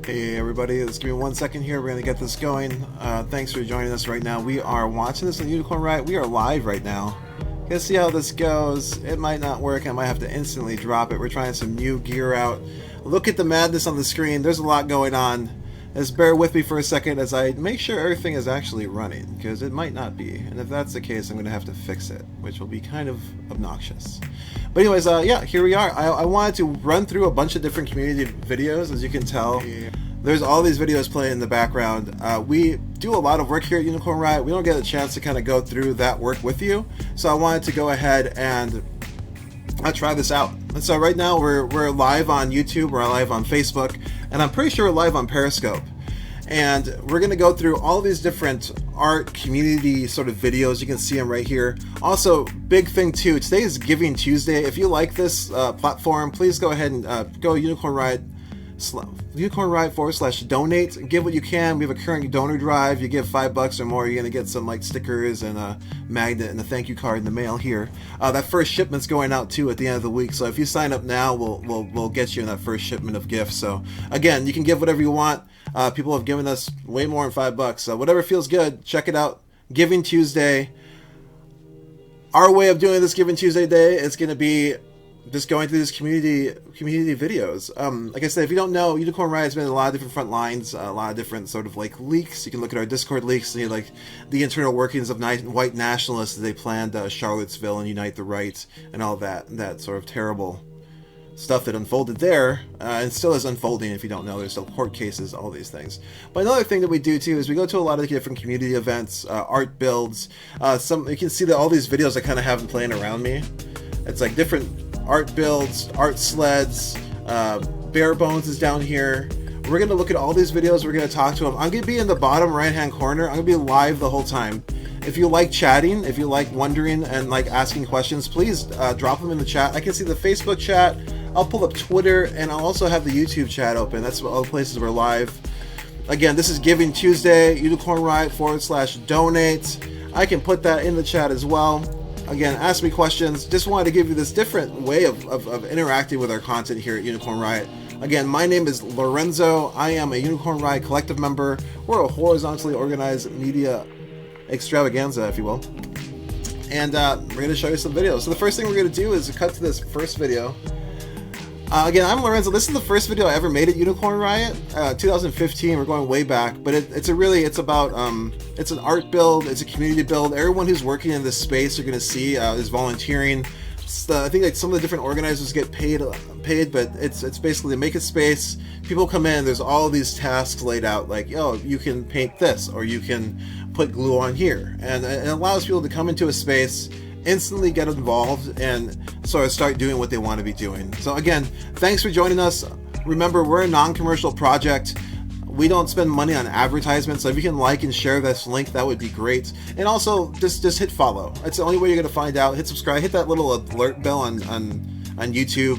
Hey everybody, just give me 1 second here. We're going to get this going. Thanks for joining us right now. We are watching this on Unicorn Riot. We are live right now. Gonna see how this goes. It might not work. I might have to instantly drop it. We're trying some new gear out. Look at the madness on the screen. There's a lot going on. Just bear with me for a second as I make sure everything is actually running, because it might not be. And if that's the case, I'm going to have to fix it, which will be kind of obnoxious. But anyways, yeah, here we are. I wanted to run through a bunch of different community videos. As you can tell, there's all these videos playing in the background. We do a lot of work here at Unicorn Riot. We don't get a chance to kind of go through that work with you. So I wanted to go ahead and try this out. And so right now we're live on YouTube, we're live on Facebook, and I'm pretty sure we're live on Periscope. And we're going to go through all these different art community sort of videos. You can see them right here. Also, big thing too, today is Giving Tuesday. If you like this platform, please go ahead and go Unicorn Riot /donate. Give what you can. We have a current donor drive. You give $5 or more, you're gonna get some like stickers and a magnet and a thank you card in the mail here. That first shipment's going out too at the end of the week, so if you sign up now, we'll get you in that first shipment of gifts. So again, you can give whatever you want. People have given us way more than $5, so whatever feels good, check it out. Giving Tuesday. Our way of doing this Giving Tuesday day is going to be just going through these community videos. Like I said, if you don't know, Unicorn Riot has been in a lot of different front lines, a lot of different sort of like leaks. You can look at our Discord leaks, and like the internal workings of white nationalists. They planned Charlottesville and Unite the Right and all that sort of terrible stuff that unfolded there, and still is unfolding. If you don't know, there's still court cases, all these things. But another thing that we do too is we go to a lot of different community events, art builds. You can see that all these videos I kind of have them playing around me. It's like different art builds, art sleds, bare bones is down here. We're going to look at all these videos. We're going to talk to them. I'm going to be in the bottom right hand corner. I'm going to be live the whole time. If you like chatting, if you like wondering and like asking questions, please drop them in the chat. I can see the Facebook chat. I'll pull up Twitter, and I'll also have the YouTube chat open. That's all the places we're live. Again, this is Giving Tuesday, Unicorn Riot /donate. I can put that in the chat as well. Again, ask me questions. Just wanted to give you this different way of interacting with our content here at Unicorn Riot. Again, my name is Lorenzo. I am a Unicorn Riot collective member. We're a horizontally organized media extravaganza, if you will. And we're going to show you some videos. So the first thing we're going to do is cut to this first video. Again, I'm Lorenzo. This is the first video I ever made at Unicorn Riot, 2015. We're going way back, but it's an art build, it's a community build. Everyone who's working in this space you're going to see is volunteering. I think like some of the different organizers get paid, but it's basically make a space. People come in. There's all these tasks laid out, like, oh, you can paint this, or you can put glue on here, and it allows people to come into a space, instantly get involved, and sort of start doing what they want to be doing. So again, thanks for joining us. Remember, we're a non-commercial project. We don't spend money on advertisements, so if you can like and share this link, that would be great. And also, just hit follow. It's the only way you're going to find out. Hit subscribe. Hit that little alert bell on YouTube.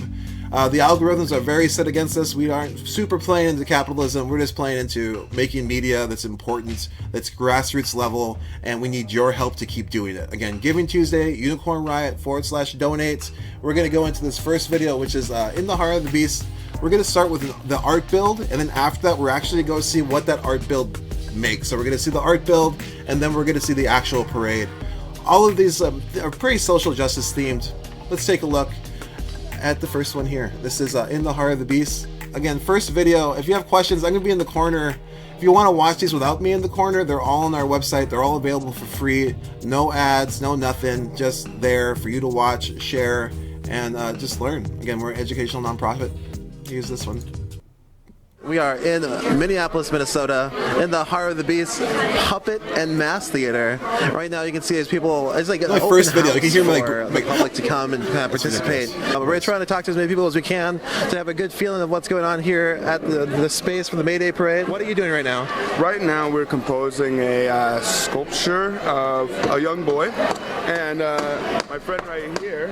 The algorithms are very set against us. We aren't super playing into capitalism. We're just playing into making media that's important, that's grassroots level, and we need your help to keep doing it. Again, Giving Tuesday, Unicorn Riot /donate. We're going to go into this first video, which is in the heart of the beast. We're going to start with the art build, and then after that, we're actually going to see what that art build makes. So we're going to see the art build, and then we're going to see the actual parade. All of these are pretty social justice themed. Let's take a look at the first one here. This is in the heart of the beast. Again, first video. If you have questions, I'm gonna be in the corner. If you want to watch these without me in the corner, they're all on our website. They're all available for free. No ads, no nothing. Just there for you to watch, share, and just learn. Again, we're an educational nonprofit. Use this one. We are in Minneapolis, Minnesota, in the heart of the beast, puppet and mass theater. Right now, you can see there's people. It's like my first video. You can hear for the public to come and kind of participate. We're trying to talk to as many people as we can to have a good feeling of what's going on here at the space for the May Day Parade. What are you doing right now? Right now, we're composing a sculpture of a young boy, and my friend right here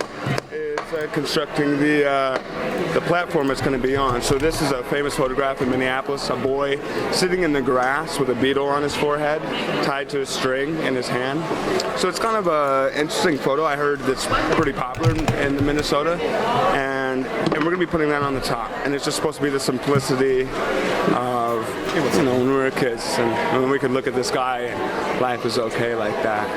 is constructing the platform it's going to be on. So this is a famous photograph in Minneapolis, a boy sitting in the grass with a beetle on his forehead, tied to a string in his hand. So it's kind of an interesting photo. I heard that's pretty popular in Minnesota, and we're going to be putting that on the top, and it's just supposed to be the simplicity of, you know, when we were kids, and when we could look at the sky and life was okay like that.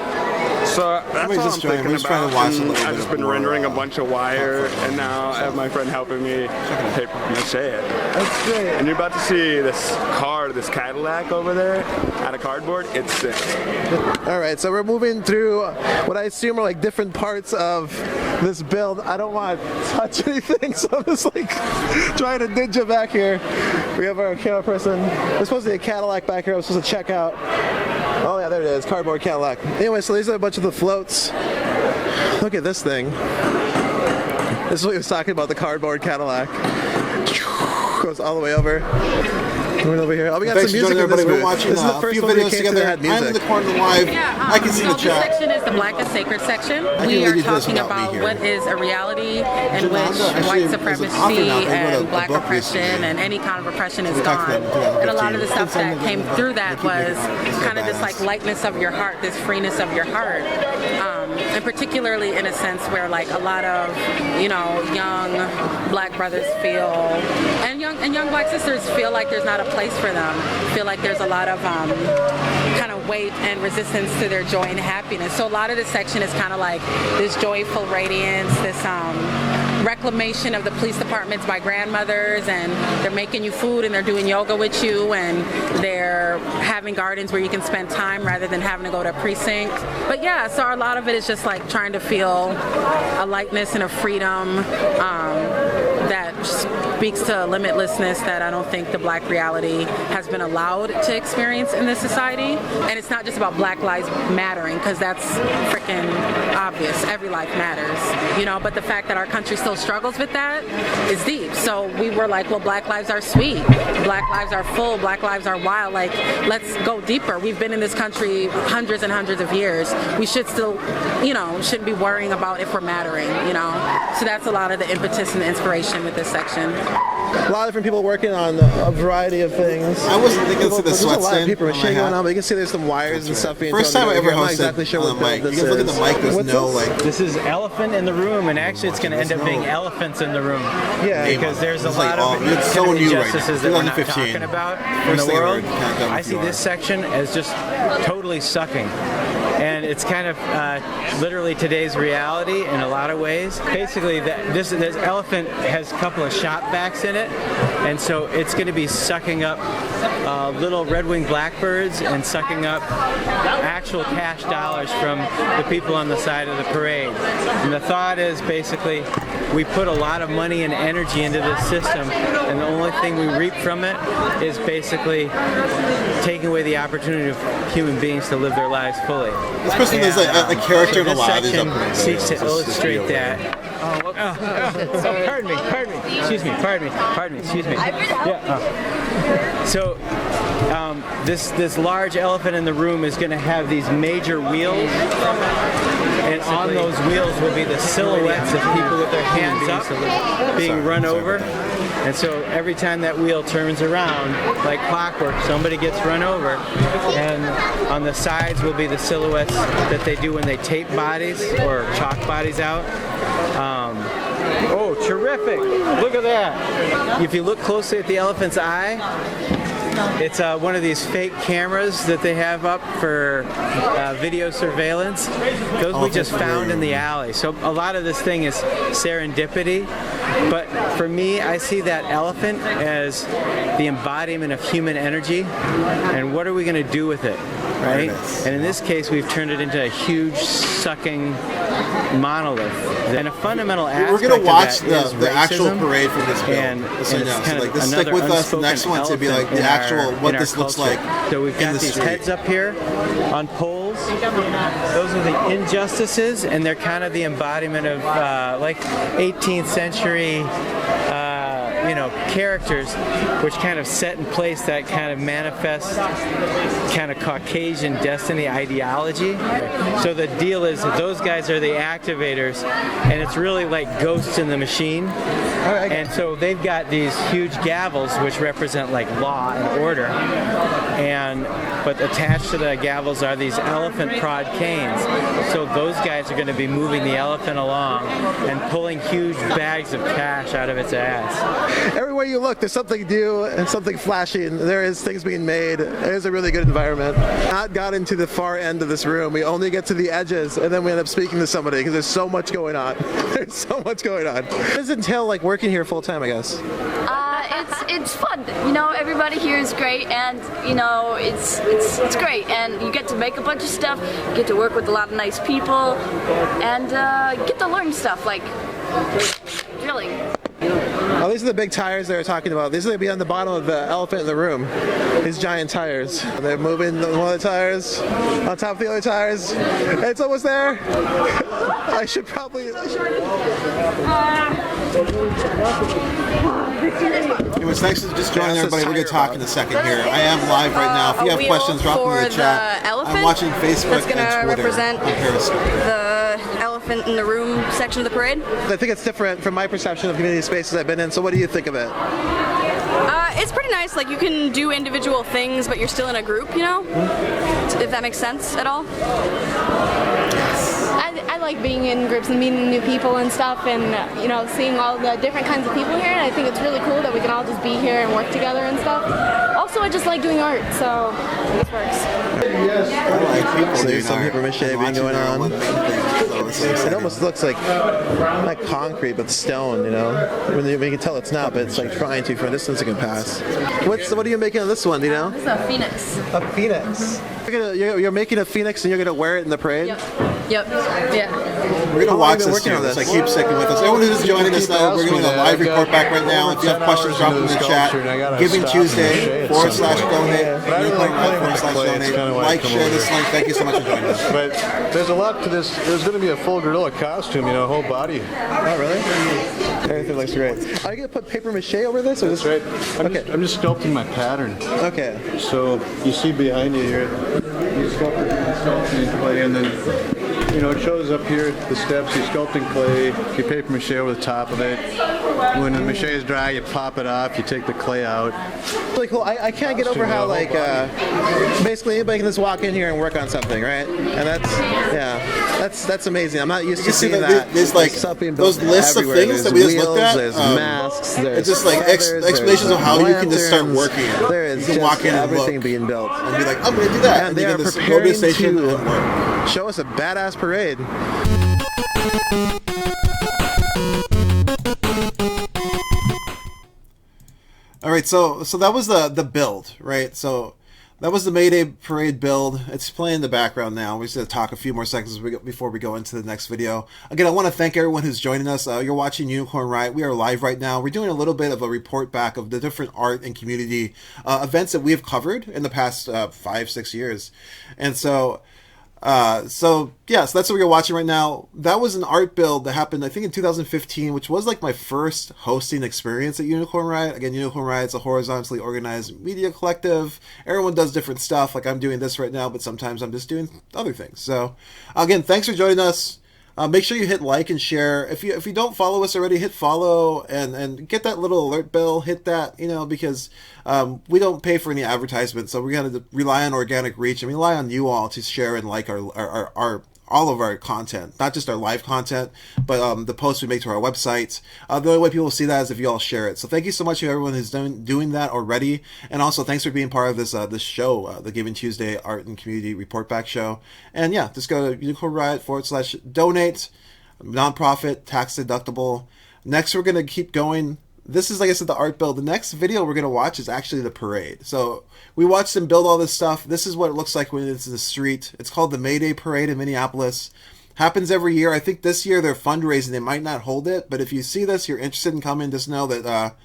So that's all I'm thinking about. I've just been rendering a bunch of wire, and now I have my friend helping me paper mache it. That's great. And you're about to see this car, this Cadillac over there, out of cardboard. It's sick. All right, so we're moving through what I assume are like different parts of this build. I don't want to touch anything, so I'm just like trying to ninja back here. We have our camera person. There's supposed to be a Cadillac back here I was supposed to check out. Oh yeah, there it is, cardboard Cadillac. Anyway, so these are a bunch of the floats. Look at this thing. This is what he was talking about, the cardboard Cadillac. Goes all the way over. Coming over here. Oh, we got some music in this booth. We're watching this is the first one we came to that had music. I'm in the corner live. I can see the chat. This section is the Black is Sacred section. We are talking about what is a reality in which white supremacy and black oppression and any kind of oppression is gone. And a lot of the stuff that came through that was kind of this like lightness of your heart, this freeness of your heart. And particularly in a sense where like a lot of, you know, young black brothers feel, and young black sisters feel like there's not a place for them, feel like there's a lot of kind of weight and resistance to their joy and happiness. So a lot of this section is kind of like this joyful radiance, this reclamation of the police departments by grandmothers, and they're making you food and they're doing yoga with you, and they're having gardens where you can spend time rather than having to go to a precinct. But yeah, so a lot of it is just like trying to feel a lightness and a freedom that speaks to limitlessness that I don't think the black reality has been allowed to experience in this society. And it's not just about Black Lives Mattering, because that's freaking obvious. Every life matters, you know, but the fact that our country still struggles with that is deep. So we were like, well, Black lives are sweet, Black lives are full, Black lives are wild, like let's go deeper. We've been in this country hundreds and hundreds of years. We should still, you know, shouldn't be worrying about if we're mattering, you know. So that's a lot of the impetus and the inspiration with this section. A lot of different people working on a variety of things. I wasn't thinking to the sweat stand. There's a lot of people machining going on, but you can see there's some wires and stuff being First time I ever hosted I'm not exactly sure on what the mic. You this can look at is. the mic, there's What's no this? like... This is elephant in the room, and actually it's going to end up being elephants in the room. Yeah. Because there's a It's lot like, of it's so new right now. injustices that we're not 2015. talking about in the world. I see this section as just totally sucking. And it's kind of literally today's reality in a lot of ways. Basically, this elephant has a couple of shop backs in it, and so it's going to be sucking up little red-winged blackbirds and sucking up actual cash dollars from the people on the side of the parade. And the thought is basically we put a lot of money and energy into this system, and the only thing we reap from it is basically taking away the opportunity of human beings to live their lives fully. This person is a character in a lot of these section upcoming seeks to videos. illustrate that. Pardon me. Excuse me. Pardon me. Excuse me. Yeah. So this large elephant in the room is going to have these major wheels, and on those wheels will be the silhouettes of people with their hands up being run over. And so every time that wheel turns around, like clockwork, somebody gets run over. And on the sides will be the silhouettes that they do when they tape bodies or chalk bodies out. Oh, terrific! Look at that. If you look closely at the elephant's eye, it's one of these fake cameras that they have up for video surveillance. Those we just found in the alley. So a lot of this thing is serendipity. But for me, I see that elephant as the embodiment of human energy. And what are we going to do with it? Right? And in this case, we've turned it into a huge sucking monolith. And a fundamental aspect We're going to watch of that is the actual racism, parade from this build. and So it's now, kind so of like this stick another with us. The unspoken next one to be like the elephant actual in what our this looks culture. like. So we've got in the these street. heads up here on poles. Those are the injustices, and they're kind of the embodiment of like 18th century characters which kind of set in place that kind of manifest kind of Caucasian destiny ideology. So the deal is that those guys are the activators, and it's really like ghosts in the machine. And so they've got these huge gavels which represent like law and order, but attached to the gavels are these elephant prod canes. So those guys are going to be moving the elephant along and pulling huge bags of cash out of its ass. Everywhere you look, there's something new and something flashy, and there is things being made. It is a really good environment. Not got into the far end of this room. We only get to the edges, and then we end up speaking to somebody because there's so much going on. There's so much going on. What does it entail, like, working here full time, I guess? It's fun. Everybody here is great, and it's great. And you get to make a bunch of stuff. You get to work with a lot of nice people, and you get to learn stuff like drilling. Oh, these are the big tires they were talking about. These are going to be on the bottom of the elephant in the room. These giant tires. They're moving one of the tires on top of the other tires. It's almost there. I should probably... Anyways, thanks for just joining everybody. We're going to talk in a second here. I am live right now. If you have questions, drop them in the chat. I'm watching Facebook and Twitter represent on Periscope. The elephant in the room section of the parade. I think it's different from my perception of community spaces I've been in. So what do you think of it? It's pretty nice. Like, you can do individual things, but you're still in a group, if that makes sense at all. I like being in groups and meeting new people and stuff, and seeing all the different kinds of people here, and I think it's really cool that we can all just be here and work together and stuff. Also, I just like doing art, so this works. So there's some papier-mâché being going on. It almost looks like concrete, but stone, When you can tell it's not, but it's like trying to from a distance it can pass. What are you making of this one, do you know? This is a phoenix. A phoenix. You're making a phoenix and you're going to wear it in the parade? Yep. Yeah. We're going to watch this too. So keep sticking with us. Everyone who's joining us now, we're doing a live report back right now. If you have questions, drop them in the chat. Giving Tuesday /donate. Unicorn Riot /donate. Like, share this link. Thank you so much for joining us. But there's a lot to this. There's going to be a full gorilla costume, whole body. Oh, really? Everything looks great. Are you going to put papier-mâché over this? Or That's right. I'm just sculpting my pattern. Okay. So you see behind you here, you sculpting clay, and then it shows up here the steps. You're sculpting clay. You papier-mâché over the top of it. When the mache is dry, you pop it off. You take the clay out. Really cool. I can't get over how basically anybody can just walk in here and work on something, right? And that's amazing. I'm not used to seeing that. There's those lists of things that we just looked at. There's masks. There's it's just explanations of how you can just start working. There is you can walk in and everything look being built. and be like, I'm going to do that. And they are preparing to show us a badass parade. All right, so that was the build, right? So that was the May Day parade build. It's playing in the background now. We just have to talk a few more seconds before we go into the next video. Again, I want to thank everyone who's joining us. You're watching Unicorn Riot. We are live right now. We're doing a little bit of a report back of the different art and community events that we have covered in the past 5-6 years. And so that's what we're watching right now. That was an art build that happened, I think, in 2015, which was like my first hosting experience at Unicorn Riot. Again, Unicorn Riot's a horizontally organized media collective. Everyone does different stuff. Like I'm doing this right now, but sometimes I'm just doing other things. So again, thanks for joining us. Make sure you hit like and share. If you don't follow us already, hit follow and get that little alert bell. Hit that, because we don't pay for any advertisements, so we're gonna rely on organic reach and rely on you all to share and like our all of our content, not just our live content, but the posts we make to our website. The only way people will see that is if you all share it. So thank you so much to everyone who's doing that already, and also thanks for being part of this show, the Giving Tuesday Art and Community Report Back show. And just go to Unicorn Riot /donate, nonprofit, tax deductible. Next, we're gonna keep going. This is, like I said, the art build. The next video we're going to watch is actually the parade. So we watched them build all this stuff. This is what it looks like when it's in the street. It's called the May Day Parade in Minneapolis. Happens every year. I think this year they're fundraising. They might not hold it, but if you see this, you're interested in coming, just know that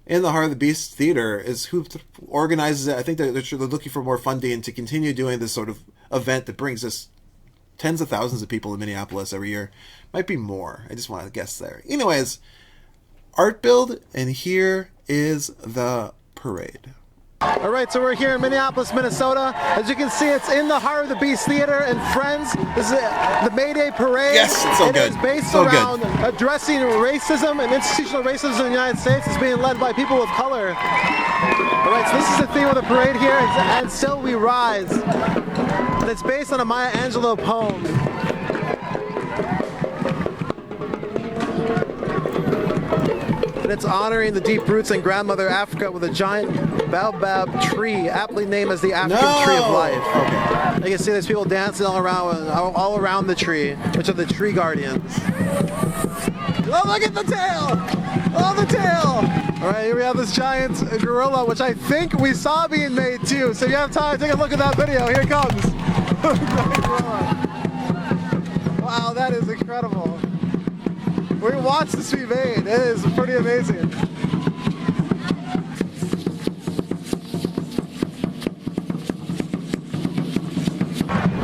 In the Heart of the Beast Theater is who organizes it. I think they're looking for more funding to continue doing this sort of event that brings us tens of thousands of people in Minneapolis every year. Might be more. I just want to guess there. Anyways, art build, and here is the parade. All right, so we're here in Minneapolis, Minnesota. As you can see, it's in the Heart of the Beast Theater and Friends. This is the May Day Parade. Yes, it's so good. It is based so around good. addressing racism and institutional racism in the United States. It's being led by people of color. All right, so this is the theme of the parade here, and Still We Rise. And it's based on a Maya Angelou poem. And it's honoring the deep roots in grandmother Africa with a giant baobab tree, aptly named as the African Tree of Life. Okay. You can see there's people dancing all around the tree, which are the tree guardians. Oh, look at the tail! Oh, the tail! All right, here we have this giant gorilla, which I think we saw being made too. So if you have time, take a look at that video. Here it comes. Wow, that is incredible. We watched this be made. It is pretty amazing.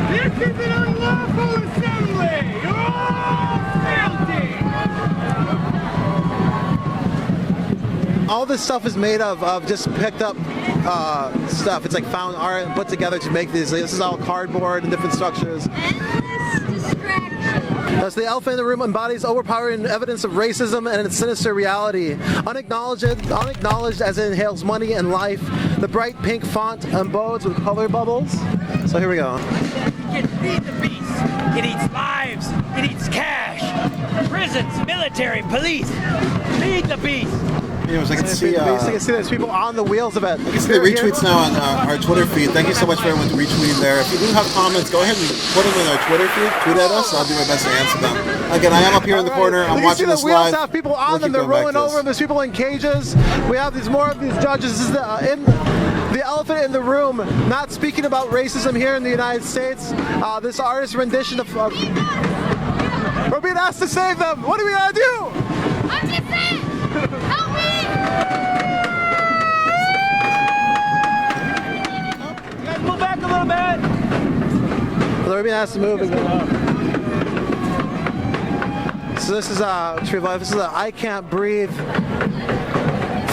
This is an unlawful assembly! You're all guilty! All this stuff is made of just picked up stuff. It's like found art and put together to make these. This is all cardboard and different structures. Thus, the elephant in the room embodies overpowering evidence of racism and its sinister reality. Unacknowledged as it inhales money and life. The bright pink font embodes with color bubbles. So here we go. It feeds the beast. It eats lives. It eats cash. Prisons, military, police. Feed the beast. Anyways, I can see. You can see there's people on the wheels of it. I can see the retweets now on our Twitter feed. Thank you so much for everyone retweeting there. If you do have comments, go ahead and put them in our Twitter feed. Tweet at us. I'll do my best to answer them. Again, I am up here in the corner. I'm watching this live. The wheels have people on them. They're rolling over. And there's people in cages. We have more of these judges. This is the elephant in the room, not speaking about racism here in the United States. This artist's rendition of we're being asked to save them. What do we gotta do? I'm just saying. Help me! You guys move back a little bit. They're being asked to move again. So this is Tree of Life. This is a I Can't Breathe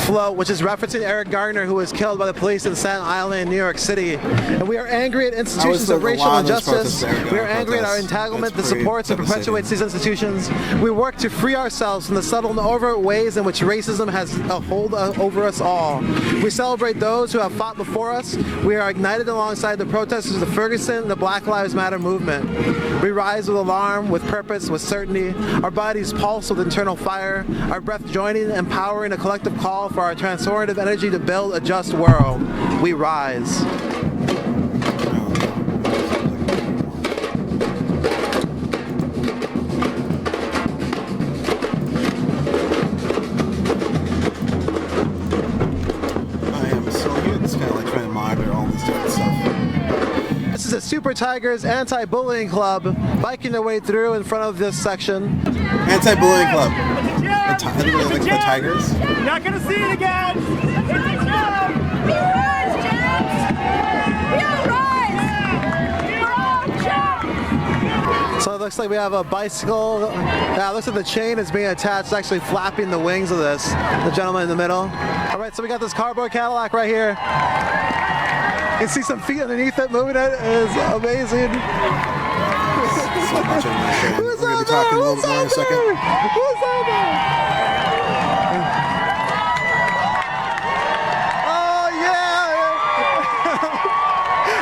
float, which is referencing Eric Garner, who was killed by the police in Staten Island in New York City. And we are angry at institutions of racial injustice. We are angry at our entanglement that supports and perpetuates these institutions. We work to free ourselves from the subtle and overt ways in which racism has a hold over us all. We celebrate those who have fought before us. We are ignited alongside the protesters of the Ferguson and the Black Lives Matter movement. We rise with alarm, with purpose, with certainty. Our bodies pulse with internal fire. Our breath joining, empowering a collective call for our transformative energy to build a just world. We rise. This is a Super Tigers Anti-Bullying Club biking their way through in front of this section. Anti-Bullying Club. The Tigers? You're not gonna see it again. It's a job. We rise, James. We rise. We're all jump. So it looks like we have a bicycle. Yeah, it looks like the chain is being attached, actually flapping the wings of this. The gentleman in the middle. All right, so we got this cardboard Cadillac right here. You can see some feet underneath it moving it. It is amazing. So much in this game. We're going to be talking a little bit more in a second. Who's on there? Oh, yeah.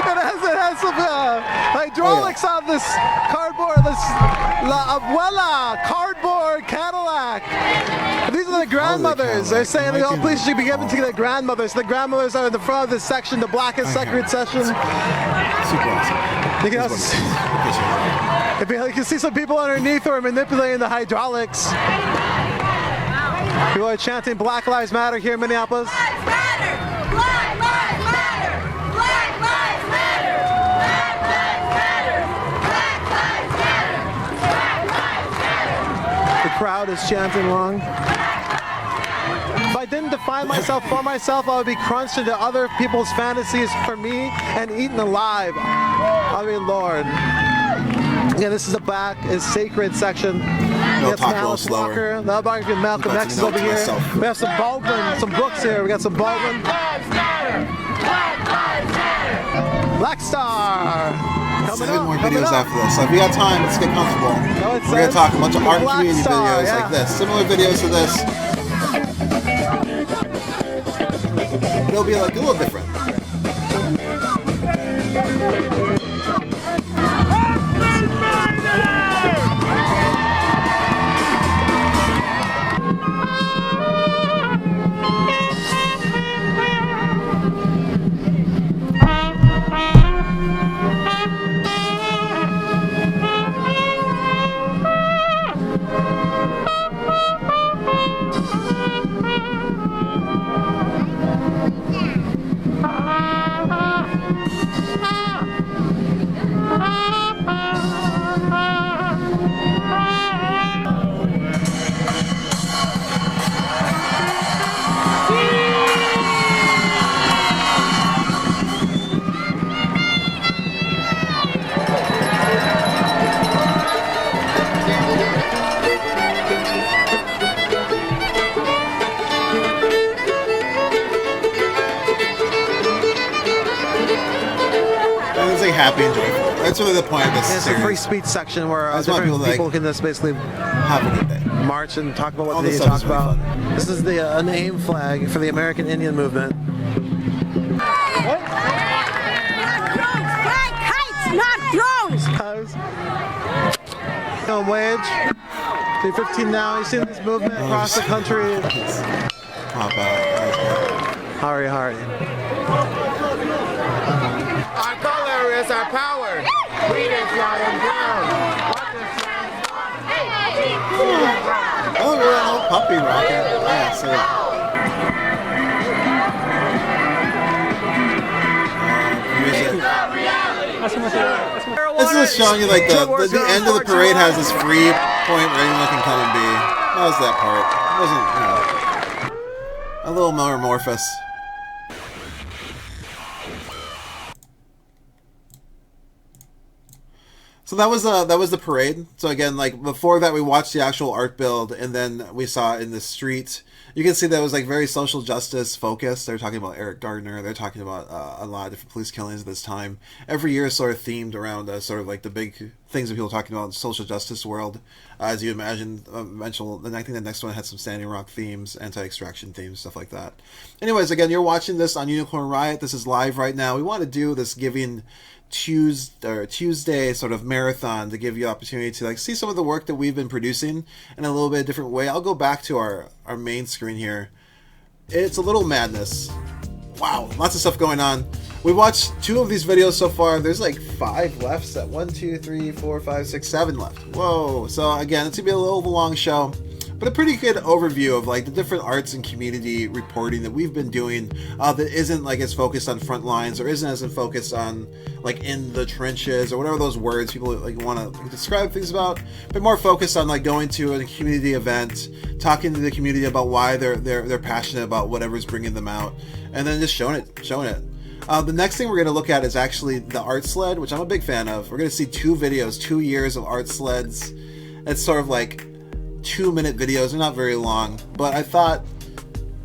It has some hydraulics on this cardboard, this La Abuela cardboard Cadillac. These are the grandmothers. They're saying the whole police should be given to the grandmothers. The grandmothers are in the front of this section, the blackest sacred section. Super awesome. You can see some people underneath who are manipulating the hydraulics. People are chanting Black Lives Matter here in Minneapolis. Black Lives Matter. Black Lives Matter. Black Lives Matter. Black Lives Matter. Black Lives Matter. Black Lives Matter. The crowd is chanting along. If I didn't define myself for myself, I would be crunched into other people's fantasies for me and eaten alive. I mean, Lord. Yeah, this is a sacred section. They'll talk a little slower. The autobiography of Malcolm X is over here. We have some Baldwin, some books here. We got some Baldwin. Black Star. 7 more videos after this. So if you got time, let's get comfortable. We're going to talk a bunch of art and community videos like this. Similar videos to this. It'll be like a little different. Happy and joyful. That's really the point of this series. It's a free speech section where different people can just basically have a good day, march and talk about what they need to talk about. This is the an AIM flag for the American Indian movement. What? Flag kites, not drones. Minimum wage. 315 now. You see this movement across the country. Pop out. Hari Hari. Our color is our power. Green is not in brown. Oh, we're all puppy rocket. Yeah, so. This is showing you like the end of the parade has this free point where anyone can come and be. That was that part. It wasn't, a little more amorphous. So that was the parade. So again, like before that, we watched the actual art build, and then we saw in the street. You can see that it was like very social justice focused. They're talking about Eric Gardner. They're talking about a lot of different police killings at this time. Every year is sort of themed around sort of like the big things that people are talking about in the social justice world. As you imagine, eventually, I think the next one had some Standing Rock themes, anti-extraction themes, stuff like that. Anyways, again, you're watching this on Unicorn Riot. This is live right now. We want to do this Giving Tuesday sort of marathon to give you opportunity to like see some of the work that we've been producing in a little bit different way. I'll go back to our main screen here. It's a little madness. Wow, lots of stuff going on. We watched 2 of these videos so far. There's like 5 left. Set 1, 2, 3, 4, 5, 6, 7 left. Whoa. So again, it's gonna be a little long show, but a pretty good overview of like the different arts and community reporting that we've been doing that isn't like as focused on front lines or isn't as focused on like in the trenches or whatever those words people like want to describe things about, but more focused on like going to a community event, talking to the community about why they're passionate about whatever's bringing them out, and then just showing it. The next thing we're going to look at is actually the art sled, which I'm a big fan of. We're going to see 2 videos, 2 years of art sleds. It's sort of like 2-minute videos. They're not very long, but I thought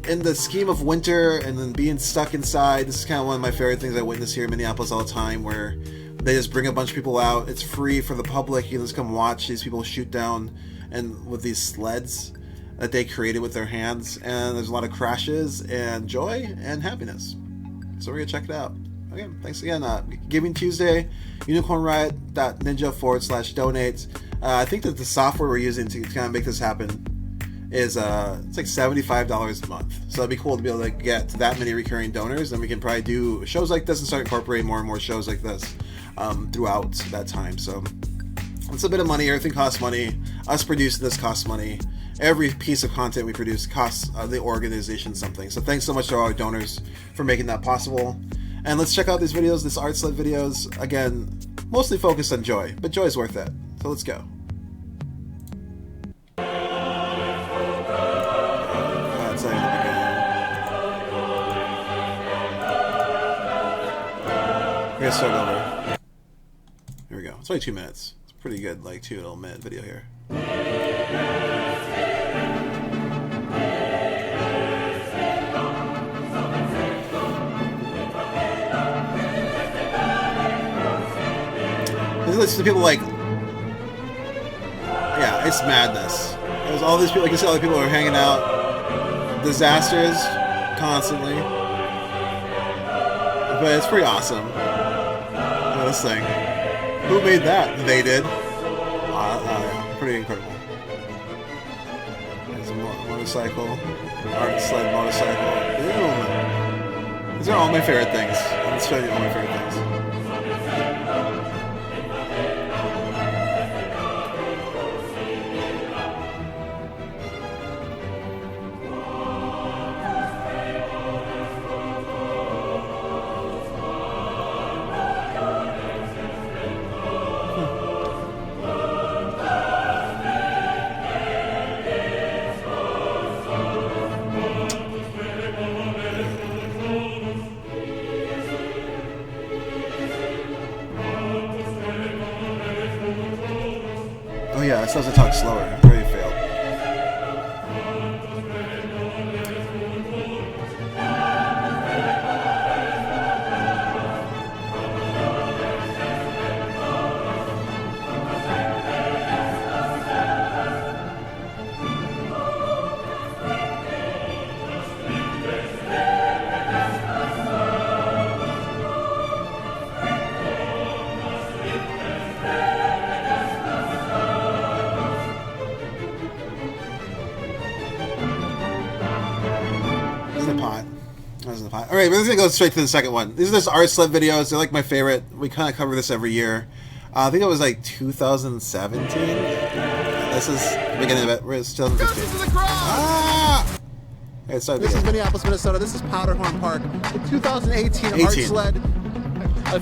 in the scheme of winter and then being stuck inside, this is kind of one of my favorite things I witness here in Minneapolis all the time, where they just bring a bunch of people out. It's free for the public. You can just come watch these people shoot down and with these sleds that they created with their hands, and there's a lot of crashes and joy and happiness. So we're gonna check it out. Okay, thanks again. Giving Tuesday, unicornriot.ninja/donate. I think that the software we're using to kind of make this happen is it's like $75 a month. So it'd be cool to be able to get to that many recurring donors, and we can probably do shows like this and start incorporating more and more shows like this throughout that time. So it's a bit of money. Everything costs money. Us producing this costs money. Every piece of content we produce costs the organization something. So thanks so much to all our donors for making that possible. And let's check out these videos, this art sled videos. Again, mostly focused on joy, but joy is worth it. So let's go. That's in the beginning. We're gonna start over. Here we go. It's only 2 minutes. It's a pretty good, like 2 little minute video here. Listen to people like, yeah, it's madness. There's all these people, like you see, all the people who are hanging out. Disasters, constantly. But it's pretty awesome. Look at this thing. Who made that? They did. Pretty incredible. There's a motorcycle, art sled motorcycle. Ew. These are all my favorite things. Let's show you all my favorite things. Oh yeah, it supposed to talk slower. I already failed. Alright, we're gonna go straight to the second one. These are just art sled videos. They're like my favorite. We kind of cover this every year. I think it was like 2017. This is the beginning of it. We're still in 2015. Ah! This is Minneapolis, Minnesota. This is Powderhorn Park. The 2018 art sled.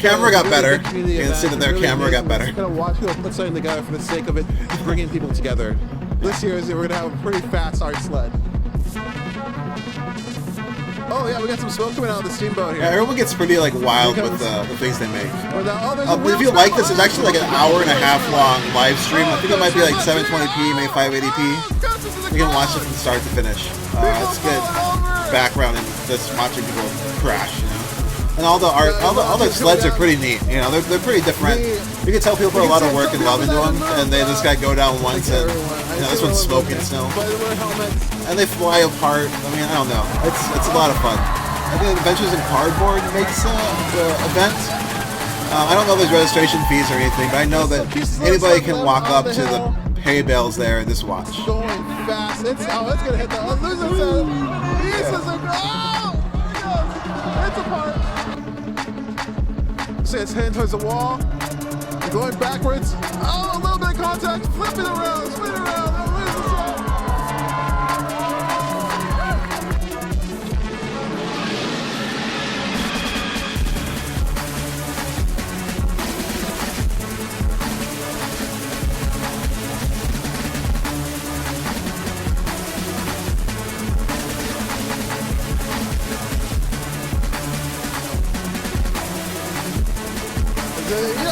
Camera got better. You can see that their camera got better. We're gonna watch people put something together for the sake of it, bringing people together. This year we're gonna have a pretty fast art sled. Oh yeah, we got some smoke coming out of the steamboat here. Yeah, everyone gets pretty like wild with the things they make. If you like this, it's actually like an hour and a half long live stream. I think it might be like 720p, maybe 580p. You can watch it from start to finish. It's good background and just watching people crash. You know? And all the art, all the sleds are pretty neat. You know, they're pretty different. You can tell people put a lot of work and love into them, and they just gotta go down once and you know, this one's smoking snow. And they fly apart. I mean, I don't know. It's a lot of fun. I think Adventures in Cardboard makes the event. I don't know if there's registration fees or anything, but I know that anybody can walk up to the hay bales there and just watch. Going fast. It's gonna hit the. It's apart. See, it's heading towards the wall. Going backwards. Oh, a little bit of contact. Flipping around. Spin around.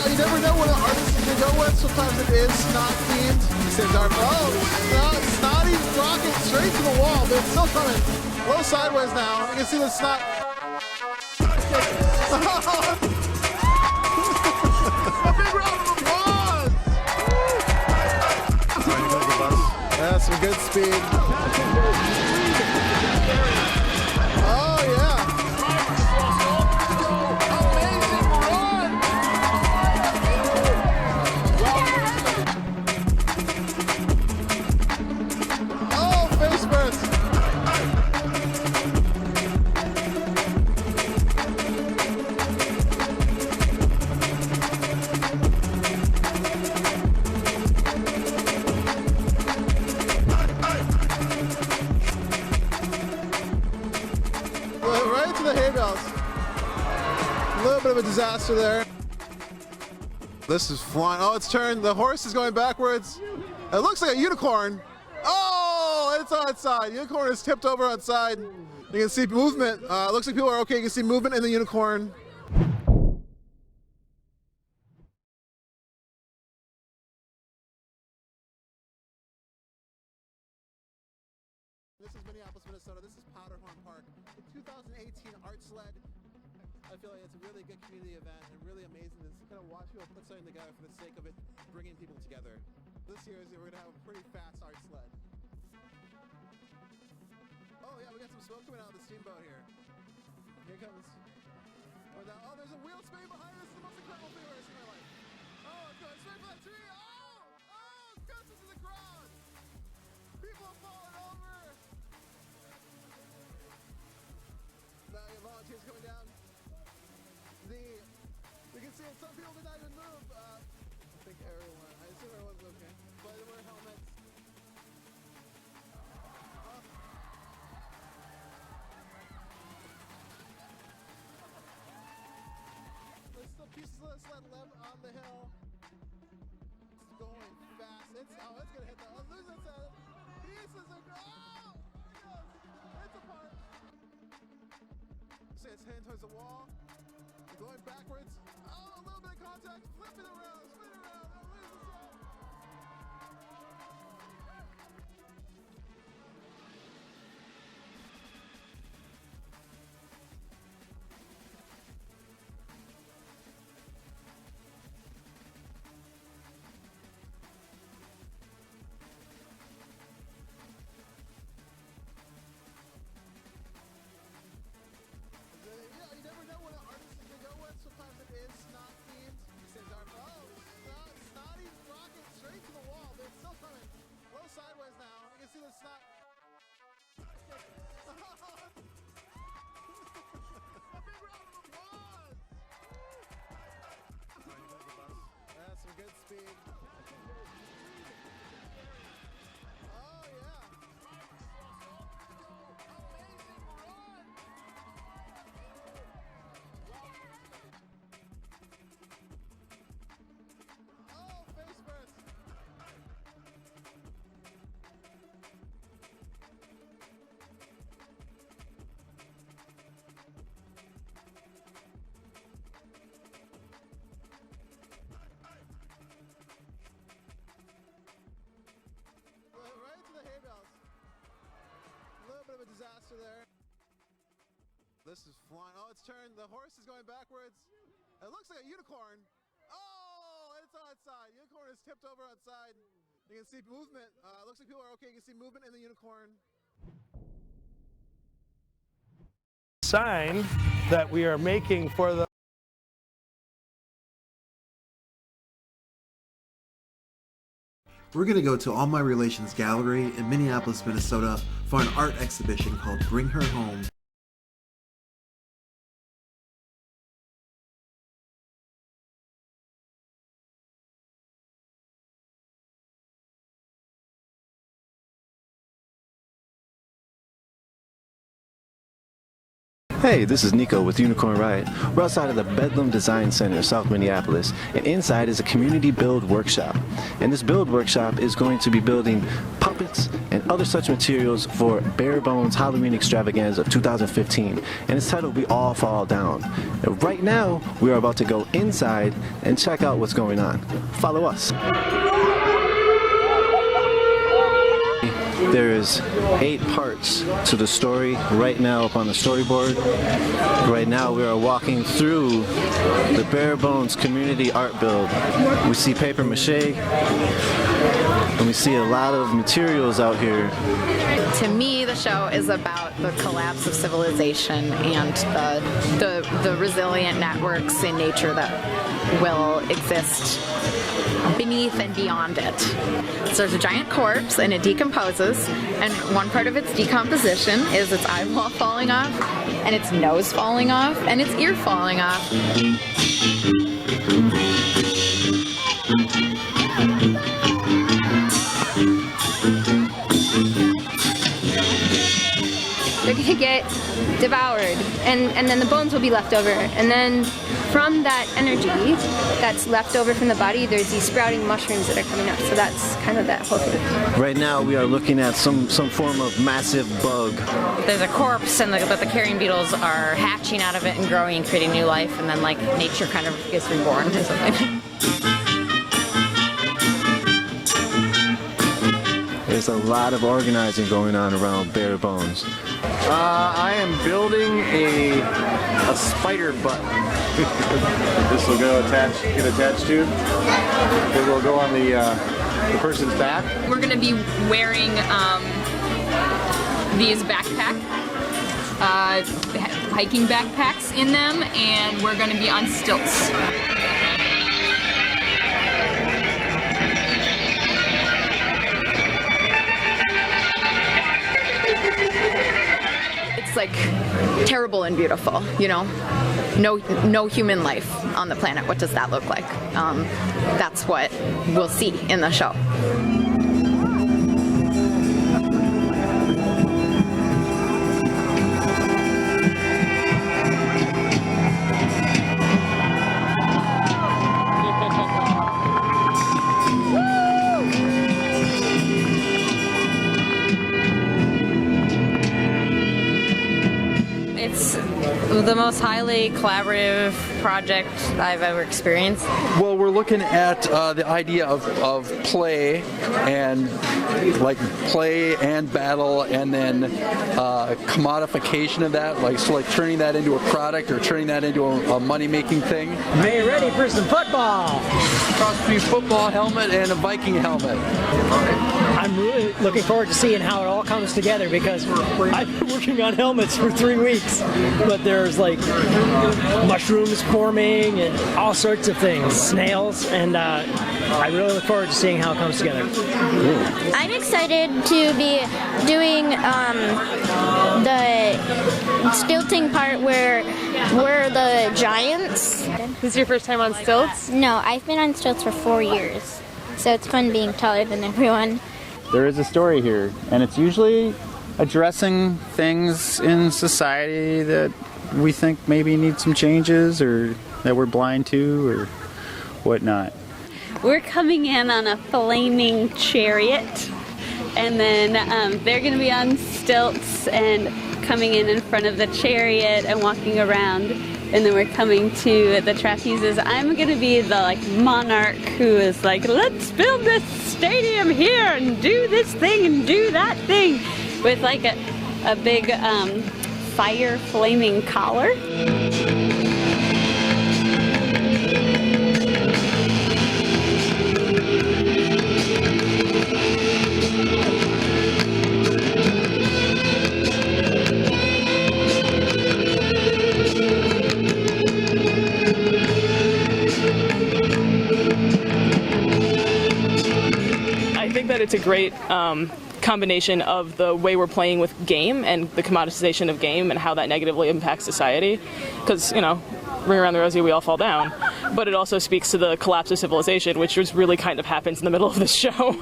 You never know what an artist is going to go with. Sometimes it is snot themed. Snotty rocket straight to the wall, but it's still coming. A little sideways now. You can see the snot. A big round of applause! That's some good speed. Oh, yeah. Right to the hay bales. A little bit of a disaster there. This is flying. Oh, it's turned. The horse is going backwards. It looks like a unicorn. Oh, it's on its side. Unicorn is tipped over on its side. You can see movement. It looks like people are okay. You can see movement in the unicorn. Minnesota. This is Powderhorn Park. The 2018 Art Sled. I feel like it's a really good community event and really amazing to kind of watch people put something together for the sake of it, bringing people together. This year we're going to have a pretty fast Art Sled. Oh yeah, we got some smoke coming out of the steamboat here. Here comes. Oh, there's a wheel spinning behind us. It's the most incredible thing I've ever seen in my life. Oh, it's going straight for that tree. Oh, goodness in the crowd. People are falling over. Now your volunteers coming down. We can see that some people did not even move. I think everyone. I assume everyone's okay. But they wear helmets. There's still pieces of the sled left on the hill. It's going fast. It's gonna hit the. Oh, there's that sled. Pieces are. Oh! It's apart. See, it's heading towards the wall. Going backwards. Oh, a little bit of contact. Flipping around. Spin around. They'll lose the sled. You never know what an artist is going to go with. Sometimes it is snot themed. Snotty rocket straight to the wall, but it's still coming. A little sideways now. You can see the snot. A big round of applause! That's some good speed. Oh, yeah. Right into the hay bales. A little bit of a disaster there. This is flying. Oh, it's turned. The horse is going backwards. It looks like a unicorn. Oh, it's on its side. Unicorn is tipped over on its side. You can see movement. It looks like people are okay. You can see movement in the unicorn. Sign that we are making for the We're going to go to All My Relations Gallery in Minneapolis, Minnesota for an art exhibition called Bring Her Home. Hey, this is Nico with Unicorn Riot. We're outside of the Bedlam Design Center, South Minneapolis, and inside is a community build workshop. And this build workshop is going to be building puppets and other such materials for Bare Bones Halloween Extravaganza of 2015. And it's titled We All Fall Down. And right now, we are about to go inside and check out what's going on. Follow us. There's 8 parts to the story right now up on the storyboard. Right now we are walking through the Bare Bones community art build. We see paper mache and we see a lot of materials out here. To me, the show is about the collapse of civilization and the resilient networks in nature that will exist beneath and beyond it. So there's a giant corpse and it decomposes, and one part of its decomposition is its eyeball falling off, and its nose falling off, and its ear falling off. They're going to get devoured, and then the bones will be left over. And then from that energy that's left over from the body, there's these sprouting mushrooms that are coming up. So that's kind of that whole thing. Right now we are looking at some form of massive bug. There's a corpse, and but the carrion beetles are hatching out of it and growing and creating new life, and then like nature kind of gets reborn or something. There's There's a lot of organizing going on around Bare Bones. I am building a spider button. This will get attached to. It will go on the person's back. We're going to be wearing these hiking backpacks in them, and we're going to be on stilts. It's like terrible and beautiful, you know? No human life on the planet. What does that look like? That's what we'll see in the show. It's the most highly collaborative project I've ever experienced. Well, we're looking at the idea of play and battle, and then commodification of that, like turning that into a product or turning that into a money-making thing. Are you ready for some football? Cross between football helmet and a Viking helmet. I'm really looking forward to seeing how it all comes together, because I've been working on helmets for 3 weeks, but there's like mushrooms forming and all sorts of things, snails, and I really look forward to seeing how it comes together. I'm excited to be doing the stilting part where we're the giants. This is your first time on stilts? No, I've been on stilts for 4 years, so it's fun being taller than everyone. There is a story here, and it's usually addressing things in society that we think maybe need some changes or that we're blind to or whatnot. We're coming in on a flaming chariot, and then they're going to be on stilts and coming in front of the chariot and walking around, and then we're coming to the trapezes. I'm going to be the monarch who is like, let's build this stadium here and do this thing and do that thing, with like a big fire flaming collar. I think that it's a great combination of the way we're playing with game and the commoditization of game and how that negatively impacts society. Because, ring around the rosy, we all fall down. But it also speaks to the collapse of civilization, which just really kind of happens in the middle of this show.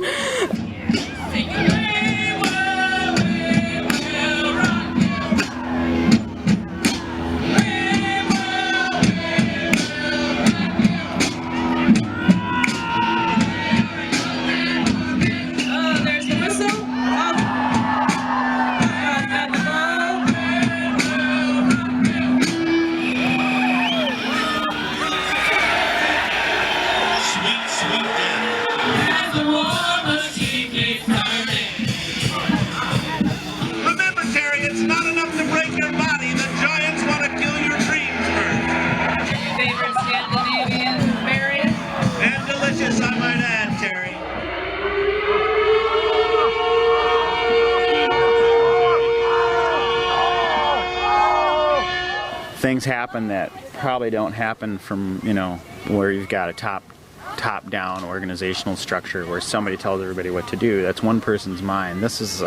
Things happen that probably don't happen from, where you've got a top-down organizational structure where somebody tells everybody what to do. That's one person's mind. This is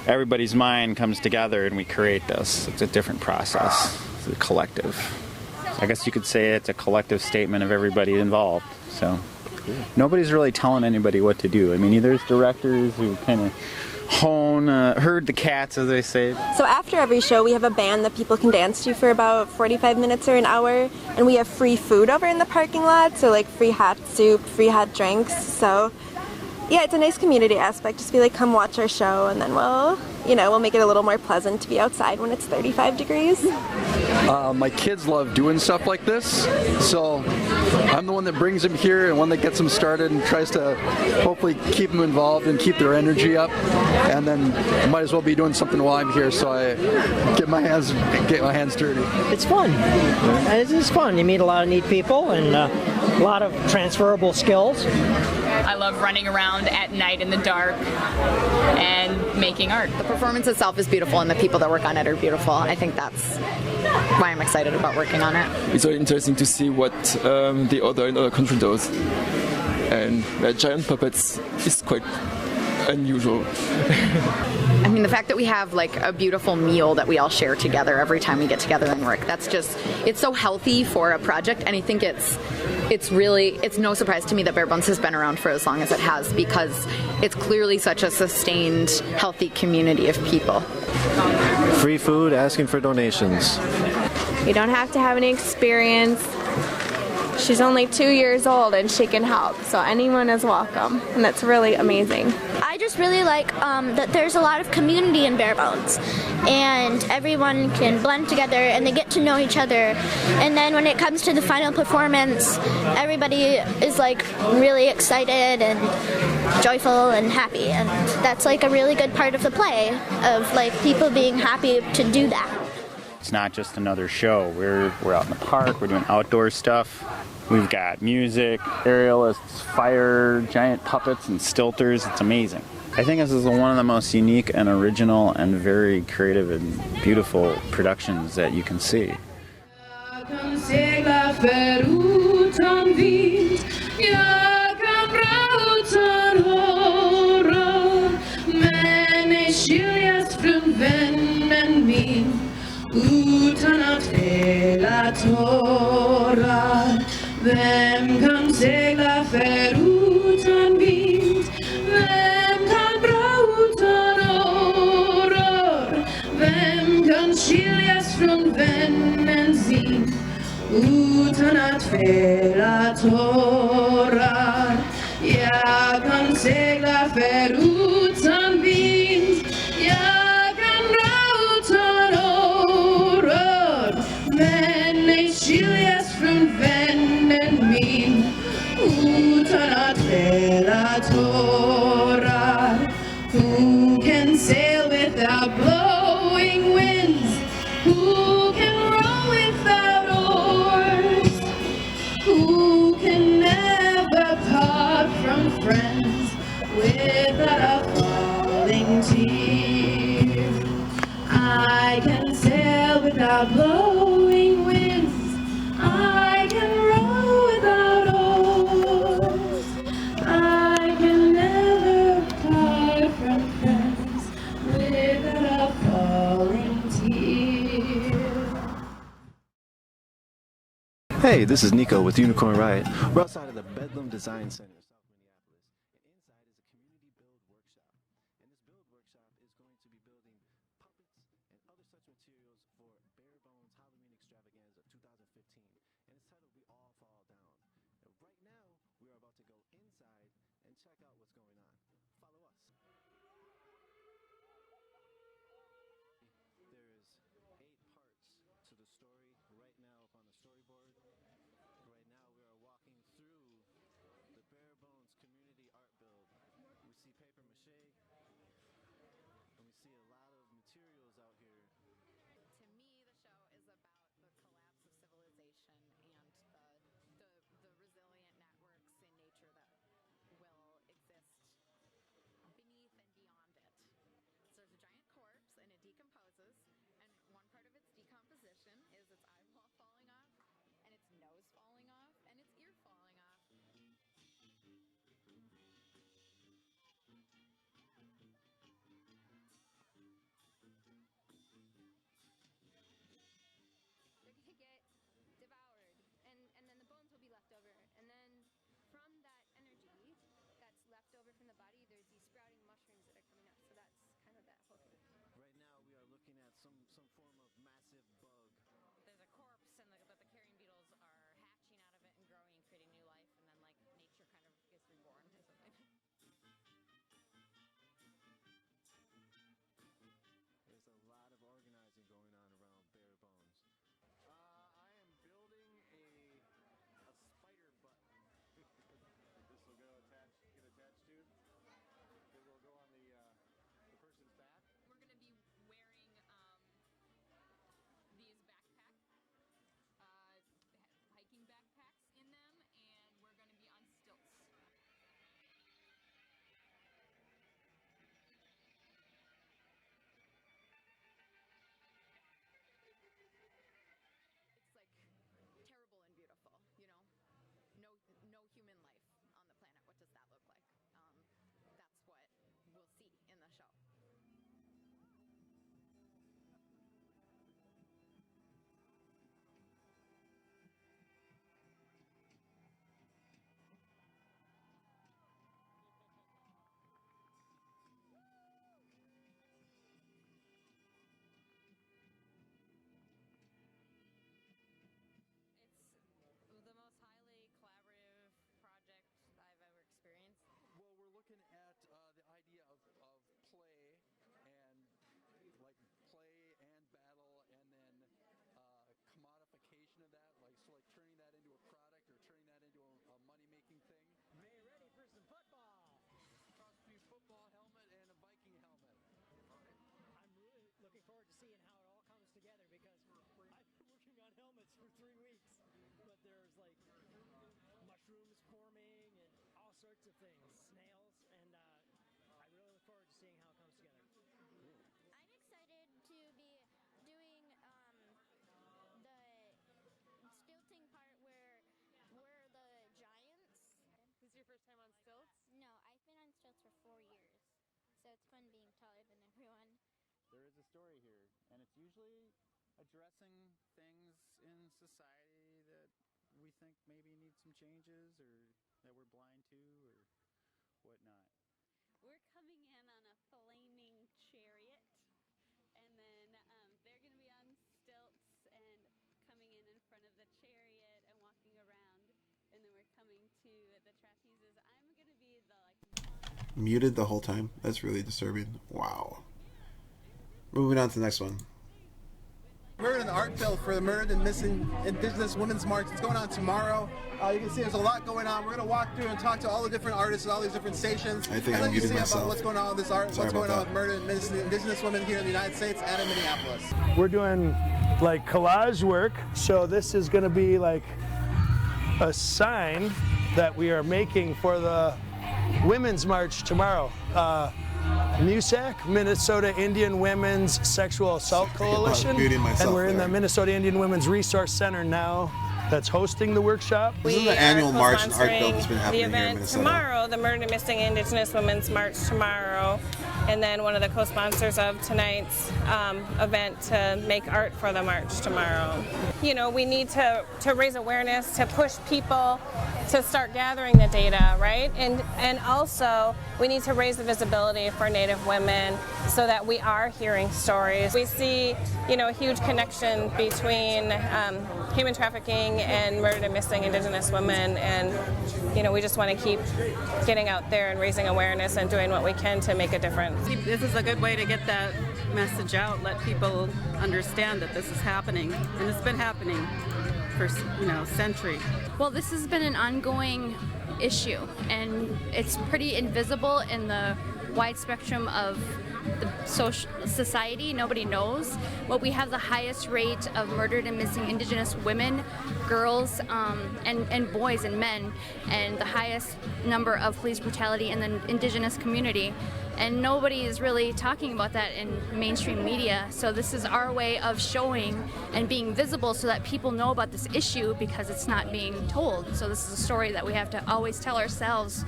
everybody's mind comes together and we create this. It's a different process. It's a collective. I guess you could say it's a collective statement of everybody involved. So nobody's really telling anybody what to do. I mean, there's directors who kind of herd the cats, as they say. So after every show, we have a band that people can dance to for about 45 minutes or an hour, and we have free food over in the parking lot, so like free hot soup, free hot drinks. So Yeah, it's a nice community aspect. Just be like, come watch our show, and then we'll make it a little more pleasant to be outside when it's 35 degrees. My kids love doing stuff like this, so I'm the one that brings them here and one that gets them started and tries to hopefully keep them involved and keep their energy up. And then might as well be doing something while I'm here, so I get my hands dirty. It's fun. It's fun. You meet a lot of neat people and a lot of transferable skills. I love running around at night in the dark and making art. The performance itself is beautiful and the people that work on it are beautiful. I think that's why I'm excited about working on it. It's very interesting to see what the other country does. And giant puppets is quite unusual. I mean, the fact that we have like a beautiful meal that we all share together every time we get together and work, it's so healthy for a project, and I think it's no surprise to me that Bare Bones has been around for as long as it has, because it's clearly such a sustained, healthy community of people. Free food, asking for donations. You don't have to have any experience. She's only 2 years old and she can help, so anyone is welcome, and that's really amazing. I just really like that there's a lot of community in Bare Bones, and everyone can blend together and they get to know each other, and then when it comes to the final performance, everybody is like really excited and joyful and happy, and that's like a really good part of the play, of like people being happy to do that. It's not just another show. We're out in the park, we're doing outdoor stuff. We've got music, aerialists, fire, giant puppets, and stilters. It's amazing. I think this is one of the most unique and original and very creative and beautiful productions that you can see. Utan att hela tårar. Vem kan segla förutan vind? Vem kan dra utan åror? Vem kan skiljas från vännen sin? Utan att fälla tårar. Jag kan segla förutan vind. Jag kan dra utan åror. Men ej skiljas från vännen min. Utan att fälla tårar. Who can sail without blowing winds? Who can row without oars? Who can never part from friends without a falling tear? I can sail without blowing winds. I can row without oars. I can never part from friends without a falling tear. Hey, this is Nico with Unicorn Riot. We're outside of the Bedlam Design Center. seeing how it all comes together because I've been working on helmets for 3 weeks, but there's like mushrooms forming and all sorts of things, snails, and I really look forward to seeing how it comes together. I'm excited to be doing the stilting part where we're the giants. This is your first time on stilts? No, I've been on stilts for 4 years, so it's fun being taller than everyone. There is a story here, and it's usually addressing things in society that we think maybe need some changes or that we're blind to or whatnot. We're coming in on a flaming chariot, and then they're going to be on stilts and coming in front of the chariot and walking around, and then we're coming to the trapezes. I'm going to be the Muted the whole time? That's really disturbing. Wow. Moving on to the next one. We're in the art bill for the Murdered and Missing Indigenous Women's March. It's going on tomorrow. You can see there's a lot going on. We're going to walk through and talk to all the different artists and all these different stations. I think and I'm muting see myself. about what's going on with this art, Sorry what's going about on with Murdered and Missing Indigenous Women here in the United States and in Minneapolis. We're doing like collage work, so this is going to be like a sign that we are making for the Women's March tomorrow. MUSAC, Minnesota Indian Women's Sexual Assault Coalition, and we're in the Minnesota Indian Women's Resource Center now that's hosting the workshop. This is the annual march and art bill that's been happening the event here in Minnesota. Tomorrow, the Murdered and Missing Indigenous Women's March tomorrow, and then one of the co-sponsors of tonight's event to make art for the march tomorrow. You know, we need to raise awareness, to push people to start gathering the data, right? And also, we need to raise the visibility for Native women so that we are hearing stories. We see, you know, a huge connection between human trafficking and murdered and missing Indigenous women, and you know, we just want to keep getting out there and raising awareness and doing what we can to make a difference. This is a good way to get that message out, let people understand that this is happening, and it's been happening for, you know, centuries. Well, this has been an ongoing issue, and it's pretty invisible in the wide spectrum of the social society. Nobody knows, but we have the highest rate of murdered and missing Indigenous women, girls, and boys and men, and the highest number of police brutality in the Indigenous community. And nobody is really talking about that in mainstream media. So this is our way of showing and being visible so that people know about this issue because it's not being told. So this is a story that we have to always tell ourselves.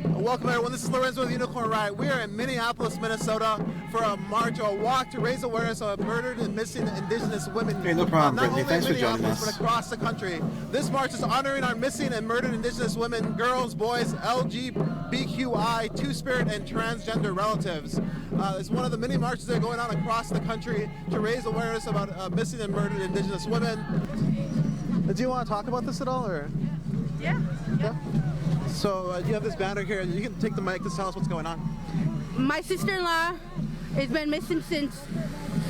Welcome everyone, this is Lorenzo with Unicorn Riot. We are in Minneapolis, Minnesota for a march or a walk to raise awareness of murdered and missing Indigenous women. Hey, no problem, not Brittany. only Thanks in for joining Minneapolis, us. but across the country. This march is honoring our missing and murdered Indigenous women, girls, boys, LGBTQI, Two-Spirit, and transgender relatives. It's one of the many marches that are going on across the country to raise awareness about missing and murdered Indigenous women. Do you want to talk about this at all, or? Yeah. So you have this banner here. You can take the mic to tell us what's going on. My sister-in-law has been missing since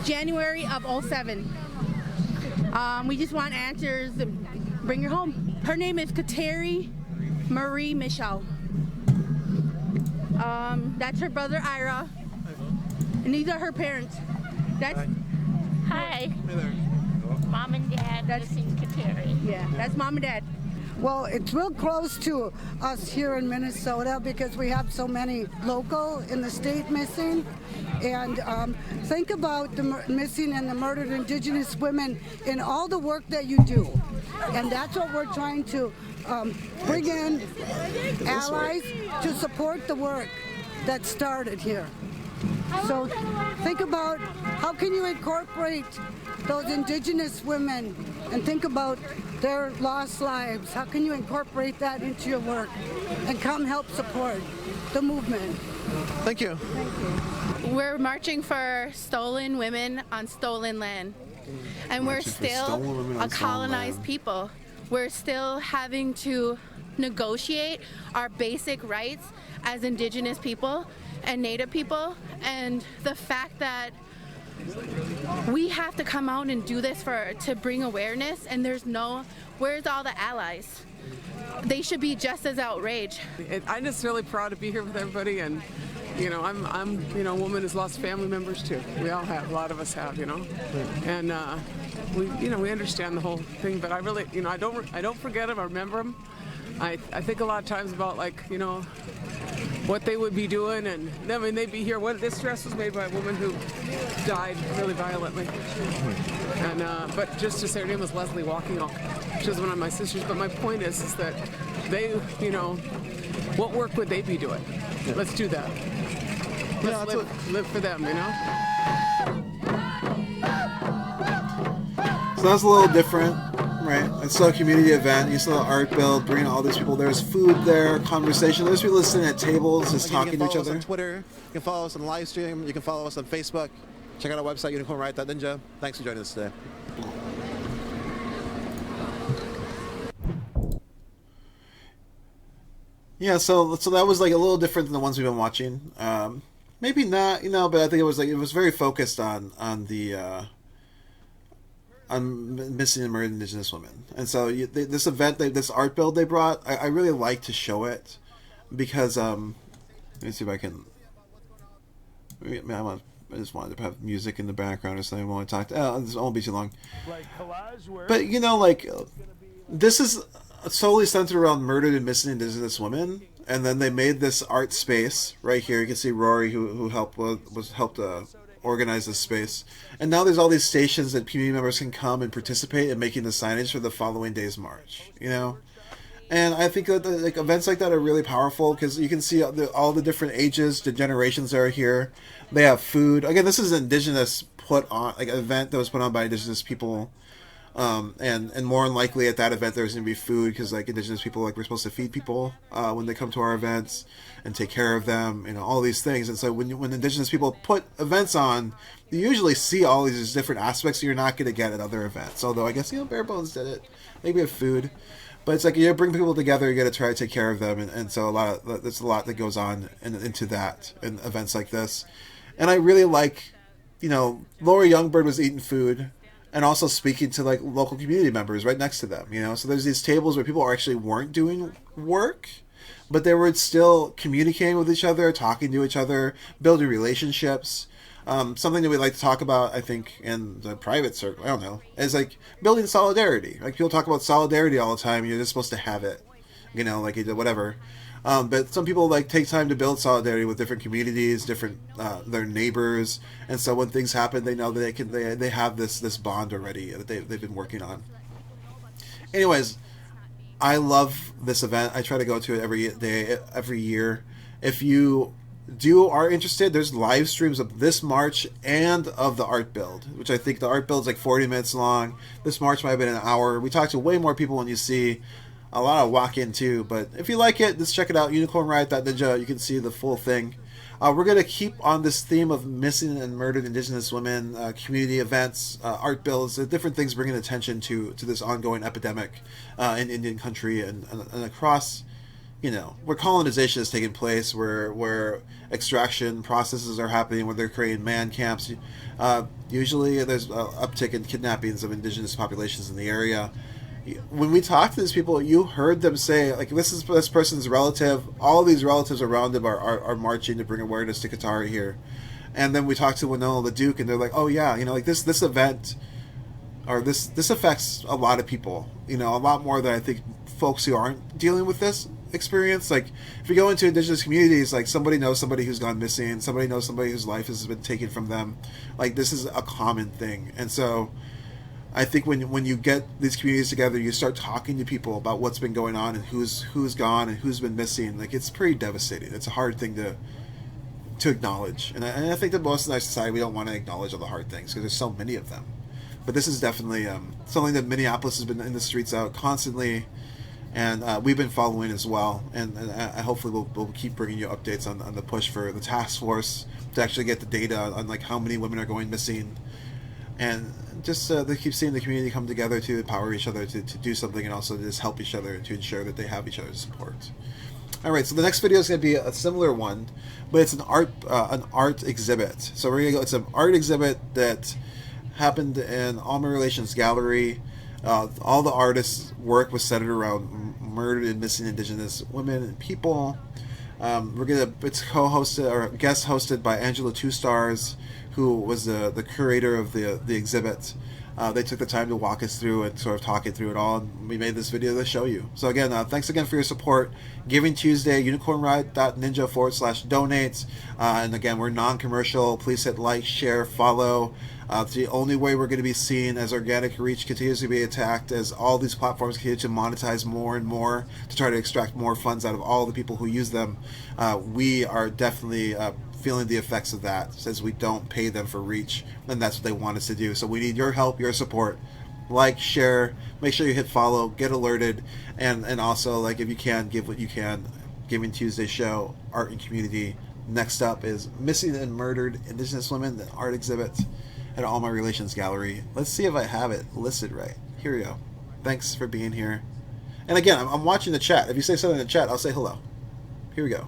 January of '07. We just want answers and bring her home. Her name is Kateri Marie Michelle. That's her brother Ira, and these are her parents. That's Hi. Hey there. Mom and Dad missing Kateri. Yeah, that's Mom and Dad. Well, it's real close to us here in Minnesota because we have so many local in the state missing. And think about the missing and the murdered Indigenous women in all the work that you do. And that's what we're trying to bring in allies to support the work that started here. So think about how can you incorporate those Indigenous women and think about their lost lives. How can you incorporate that into your work and come help support the movement? Thank you. Thank you. We're marching for stolen women on stolen land. And we're still a colonized people. We're still having to negotiate our basic rights as Indigenous people and Native people. And the fact that we have to come out and do this to bring awareness, and where's all the allies? They should be just as outraged. I'm just really proud to be here with everybody, and I'm a woman who's lost family members too. We all have. A lot of us have, and we understand the whole thing. But I really, I don't forget them. I remember them. I think a lot of times about what they would be doing, and I mean they'd be here. This dress was made by a woman who died really violently, and but just to say her name was Leslie Walkingock. She was one of my sisters. But my point is that they, what work would they be doing? Yeah. Let's do that. Let's live for them, So that's a little different, right? It's still a community event. You still have art build, bringing all these people. There's food there, conversation. There's people sitting at tables, just talking to each other. You can follow us on Twitter. You can follow us on live stream. You can follow us on Facebook. Check out our website, unicornriot.ninja. Thanks for joining us today. Yeah, so that was like a little different than the ones we've been watching. Maybe not, but I think it was very focused on missing and murdered Indigenous women. And so this event, this art build they brought, I really like to show it because let me see if I can. I just wanted to have music in the background or something while I talked. This won't be too long. But this is solely centered around murdered and missing Indigenous women, and then they made this art space right here. You can see Rory, who helped organize this space, and now there's all these stations that community members can come and participate in making the signage for the following day's march. And I think that events like that are really powerful because you can see all the different ages, the generations that are here. They have food. Again, this is an Indigenous event that was put on by Indigenous people. And more than likely at that event there's going to be food because Indigenous people we're supposed to feed people when they come to our events and take care of them, all these things. And so when Indigenous people put events on, you usually see all these different aspects that you're not going to get at other events. Although I guess Bare Bones did it. Maybe have food, but it's you bring people together, you got to try to take care of them, and so there's a lot that goes on into that in events like this. And I really like, Lori Youngbird was eating food and also speaking to local community members right next to them, So there's these tables where people actually weren't doing work, but they were still communicating with each other, talking to each other, building relationships. Something that we like to talk about, I think, in the private circle, I don't know, is building solidarity. People talk about solidarity all the time. You're just supposed to have it, whatever. But some people take time to build solidarity with different communities, different their neighbors, and so when things happen, they know that they have this bond already that they've been working on. Anyways, I love this event. I try to go to it every year. If you are interested, there's live streams of this march and of the art build, which I think the art build's 40 minutes long. This march might have been an hour. We talked to way more people than you see. A lot of walk-in too, but if you like it, just check it out, unicornriot.ninja. You can see the full thing. We're going to keep on this theme of missing and murdered Indigenous women, community events, art builds, different things bringing attention to this ongoing epidemic in Indian country and across, where colonization is taking place, where extraction processes are happening, where they're creating man camps. Usually there's an uptick in kidnappings of Indigenous populations in the area. When we talk to these people, you heard them say, this is this person's relative. All these relatives around them are marching to bring awareness to Katari here. And then we talked to Winona the Duke, and they're like, oh yeah, this event, or this affects a lot of people. A lot more than I think folks who aren't dealing with this experience. If you go into Indigenous communities, somebody knows somebody who's gone missing, somebody knows somebody whose life has been taken from them. This is a common thing. And so I think when you get these communities together, you start talking to people about what's been going on and who's gone and who's been missing. It's pretty devastating. It's a hard thing to acknowledge. And I think that most in our society, we don't want to acknowledge all the hard things because there's so many of them. But this is definitely something that Minneapolis has been in the streets out constantly, and we've been following as well. And hopefully we'll keep bringing you updates on the push for the task force to actually get the data on how many women are going missing. And just they keep seeing the community come together to empower each other to do something, and also to just help each other to ensure that they have each other's support. All right, so the next video is going to be a similar one, but it's an art exhibit. So we're going to go. It's an art exhibit that happened in Alma Relations Gallery. All the artists' work was centered around murdered and missing Indigenous women and people. It's co-hosted or guest hosted by Angela Two Stars, who was the curator of the exhibit. They took the time to walk us through and sort of talk it through it all, and we made this video to show you. So again, thanks again for your support. Giving Tuesday, unicornriot.ninja/donate. And again, we're non-commercial. Please hit like, share, follow. It's the only way we're going to be seen as organic reach continues to be attacked, as all these platforms continue to monetize more and more to try to extract more funds out of all the people who use them. We are definitely feeling the effects of that, since we don't pay them for reach, and that's what they want us to do. So we need your help, your support. Like, share, make sure you hit follow, get alerted, and also, like, if you can, give what you can. Giving Tuesday show, art and community. Next up is Missing and Murdered Indigenous Women, the art exhibit at All My Relations Gallery. Let's see if I have it listed right. Here we go. Thanks for being here. And again, I'm watching the chat. If you say something in the chat, I'll say hello. Here we go.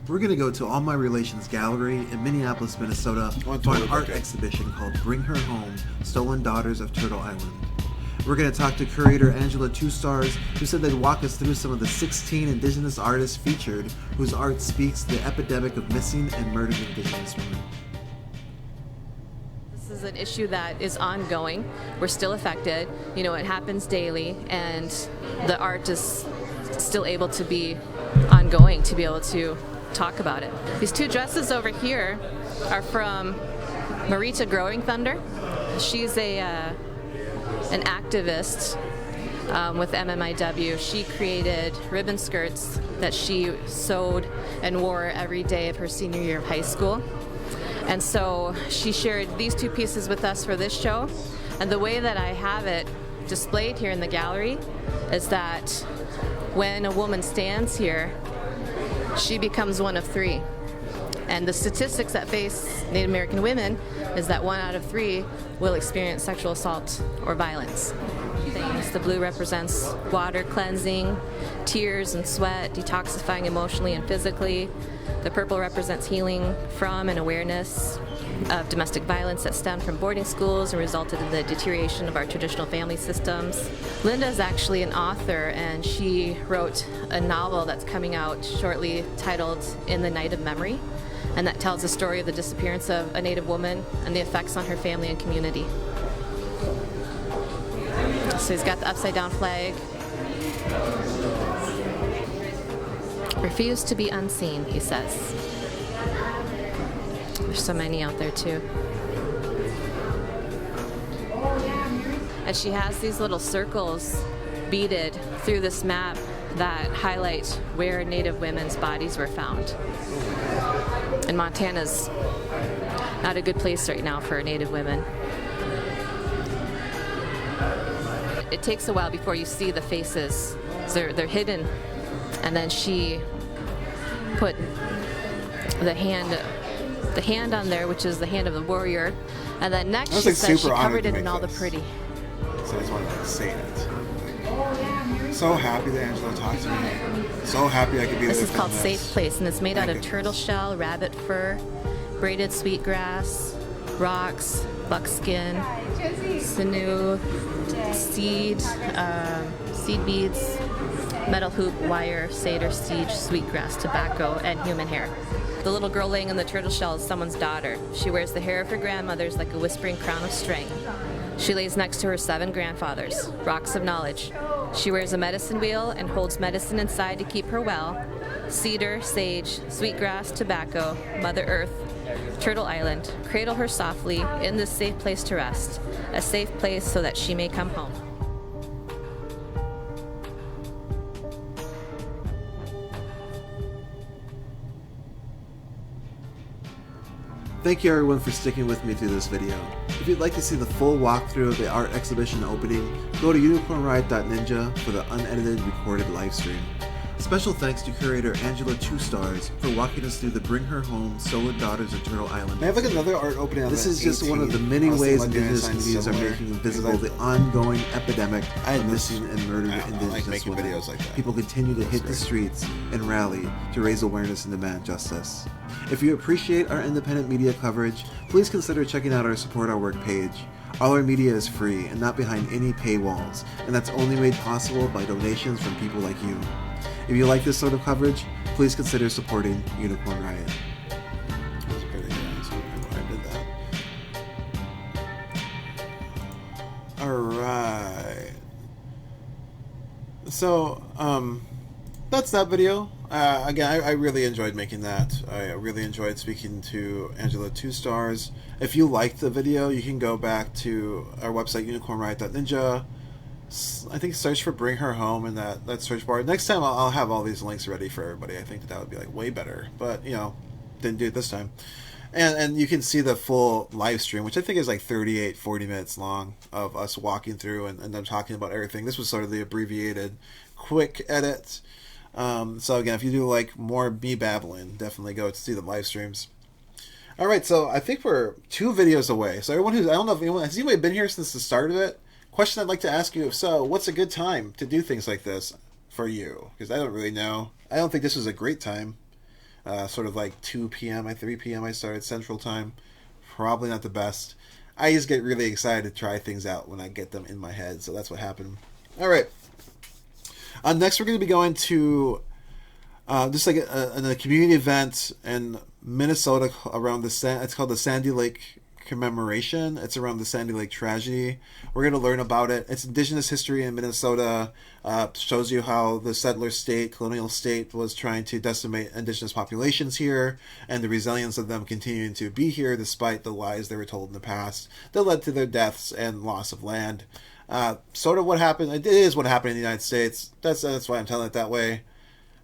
We're going to go to All My Relations Gallery in Minneapolis, Minnesota for an art exhibition called Bring Her Home, Stolen Daughters of Turtle Island. We're going to talk to curator Angela Two Stars, who said they'd walk us through some of the 16 Indigenous artists featured, whose art speaks to the epidemic of missing and murdered Indigenous women. This is an issue that is ongoing. We're still affected. You know, it happens daily, and the art is still able to be ongoing, to be able to talk about it. These two dresses over here are from Marita Growing Thunder. She's an activist with MMIW. She created ribbon skirts that she sewed and wore every day of her senior year of high school. And so she shared these two pieces with us for this show. And the way that I have it displayed here in the gallery is that when a woman stands here, she becomes one of three. And the statistics that face Native American women is that 1 out of 3 will experience sexual assault or violence. The blue represents water cleansing, tears and sweat, detoxifying emotionally and physically. The purple represents healing from and awareness of domestic violence that stemmed from boarding schools and resulted in the deterioration of our traditional family systems. Linda is actually an author, and she wrote a novel that's coming out shortly titled In the Night of Memory, and that tells the story of the disappearance of a Native woman and the effects on her family and community. So he's got the upside down flag. Refuse to be unseen, he says. There's so many out there too. And she has these little circles beaded through this map that highlight where Native women's bodies were found. And Montana's not a good place right now for Native women. It takes a while before you see the faces. They're hidden. And then she put the hand on there, which is the hand of the warrior. And then next she said she covered it in all the pretty. So I just wanted to say it. So happy that Angela talked to me. So happy I could be there. This is called Safe Place, and it's made out of turtle shell, rabbit fur, braided sweetgrass, rocks, buckskin, sinew, seed beads, metal hoop, wire, seder, siege, sweetgrass, tobacco, and human hair. The little girl laying in the turtle shell is someone's daughter. She wears the hair of her grandmothers like a whispering crown of string. She lays next to her 7 grandfathers, rocks of knowledge. She wears a medicine wheel and holds medicine inside to keep her well. Cedar, sage, sweetgrass, tobacco, Mother Earth, Turtle Island, cradle her softly in this safe place to rest, a safe place so that she may come home. Thank you everyone for sticking with me through this video. If you'd like to see the full walkthrough of the art exhibition opening, go to unicornriot.ninja for the unedited recorded livestream. Special thanks to curator Angela Two Stars for walking us through the Bring Her Home, Stolen Daughters of Turtle Island. May I have like another art opening on this? Is just one of the many ways Indigenous communities are making visible the ongoing epidemic of missing and murdered Indigenous women. Videos like that. People continue to hit the streets and rally to raise awareness and demand justice. If you appreciate our independent media coverage, please consider checking out our Support Our Work page. All our media is free and not behind any paywalls, and that's only made possible by donations from people like you. If you like this sort of coverage, please consider supporting Unicorn Riot. That's pretty nice. I did that. Alright. So, that's that video. Again, I really enjoyed making that. I really enjoyed speaking to Angela 2 Stars. If you liked the video, you can go back to our website, unicornriot.ninja. I think search for Bring Her Home in that search bar. Next time I'll have all these links ready for everybody. I think that would be like way better. But, you know, didn't do it this time. And you can see the full live stream, which I think is like 40 minutes long, of us walking through and them talking about everything. This was sort of the abbreviated quick edit. So again, if you do like more me babbling, definitely go to see the live streams. All right, so I think we're 2 videos away. So everyone I don't know if anyone has anybody been here since the start of it. Question I'd like to ask you: if so, what's a good time to do things like this for you? Because I don't really know. I don't think this was a great time. Sort of like 2 p.m. 3 p.m. I started Central Time. Probably not the best. I just get really excited to try things out when I get them in my head. So that's what happened. All right. Next, we're going to be going to just like a community event in Minnesota around it's called the Sandy Lake Commemoration. It's around the Sandy Lake tragedy. We're going to learn about it. It's Indigenous history in Minnesota. Shows you how the settler state, colonial state, was trying to decimate Indigenous populations here, and the resilience of them continuing to be here despite the lies they were told in the past that led to their deaths and loss of land. Sort of what happened. It is what happened in the United States. That's why I'm telling it that way.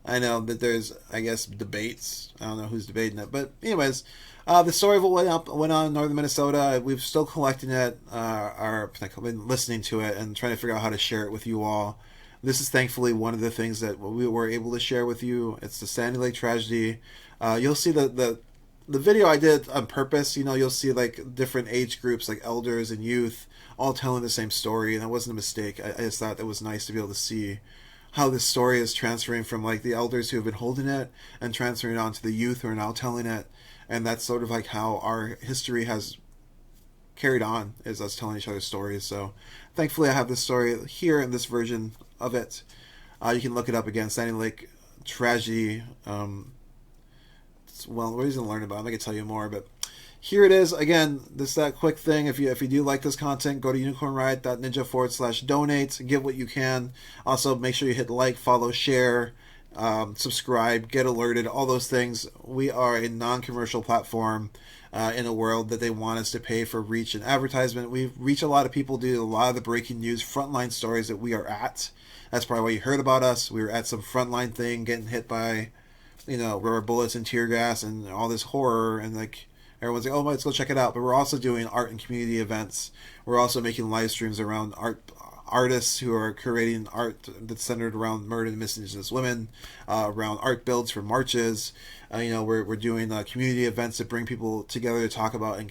I know that there's, I guess, debates. I don't know who's debating it, but anyways, the story of what went on in northern Minnesota. We've still collecting it. I've been listening to it and trying to figure out how to share it with you all. This is thankfully one of the things that we were able to share with you. It's the Sandy Lake tragedy. You'll see the video I did on purpose. You know, you'll see like different age groups, like elders and youth, all telling the same story, and that wasn't a mistake. I just thought it was nice to be able to see how this story is transferring from like the elders who have been holding it and transferring it on to the youth who are now telling it. And that's sort of like how our history has carried on, is us telling each other stories. So thankfully I have this story here in this version of it. You can look it up again, Sandy Lake tragedy. Well, we're just going to learn about it. I'm going to tell you more, but here it is. Again, that quick thing. If you do like this content, go to unicornriot.ninja/donate. Give what you can. Also, make sure you hit like, follow, share, subscribe, get alerted, all those things. We are a non-commercial platform in a world that they want us to pay for reach and advertisement. We reach a lot of people, do a lot of the breaking news, frontline stories that we are at. That's probably why you heard about us. We were at some frontline thing, getting hit by, rubber bullets and tear gas and all this horror, and like everyone's like, oh, let's go check it out. But we're also doing art and community events. We're also making live streams around artists who are creating art that's centered around murdered and missing Indigenous women, around art builds for marches. We're doing community events that bring people together to talk about and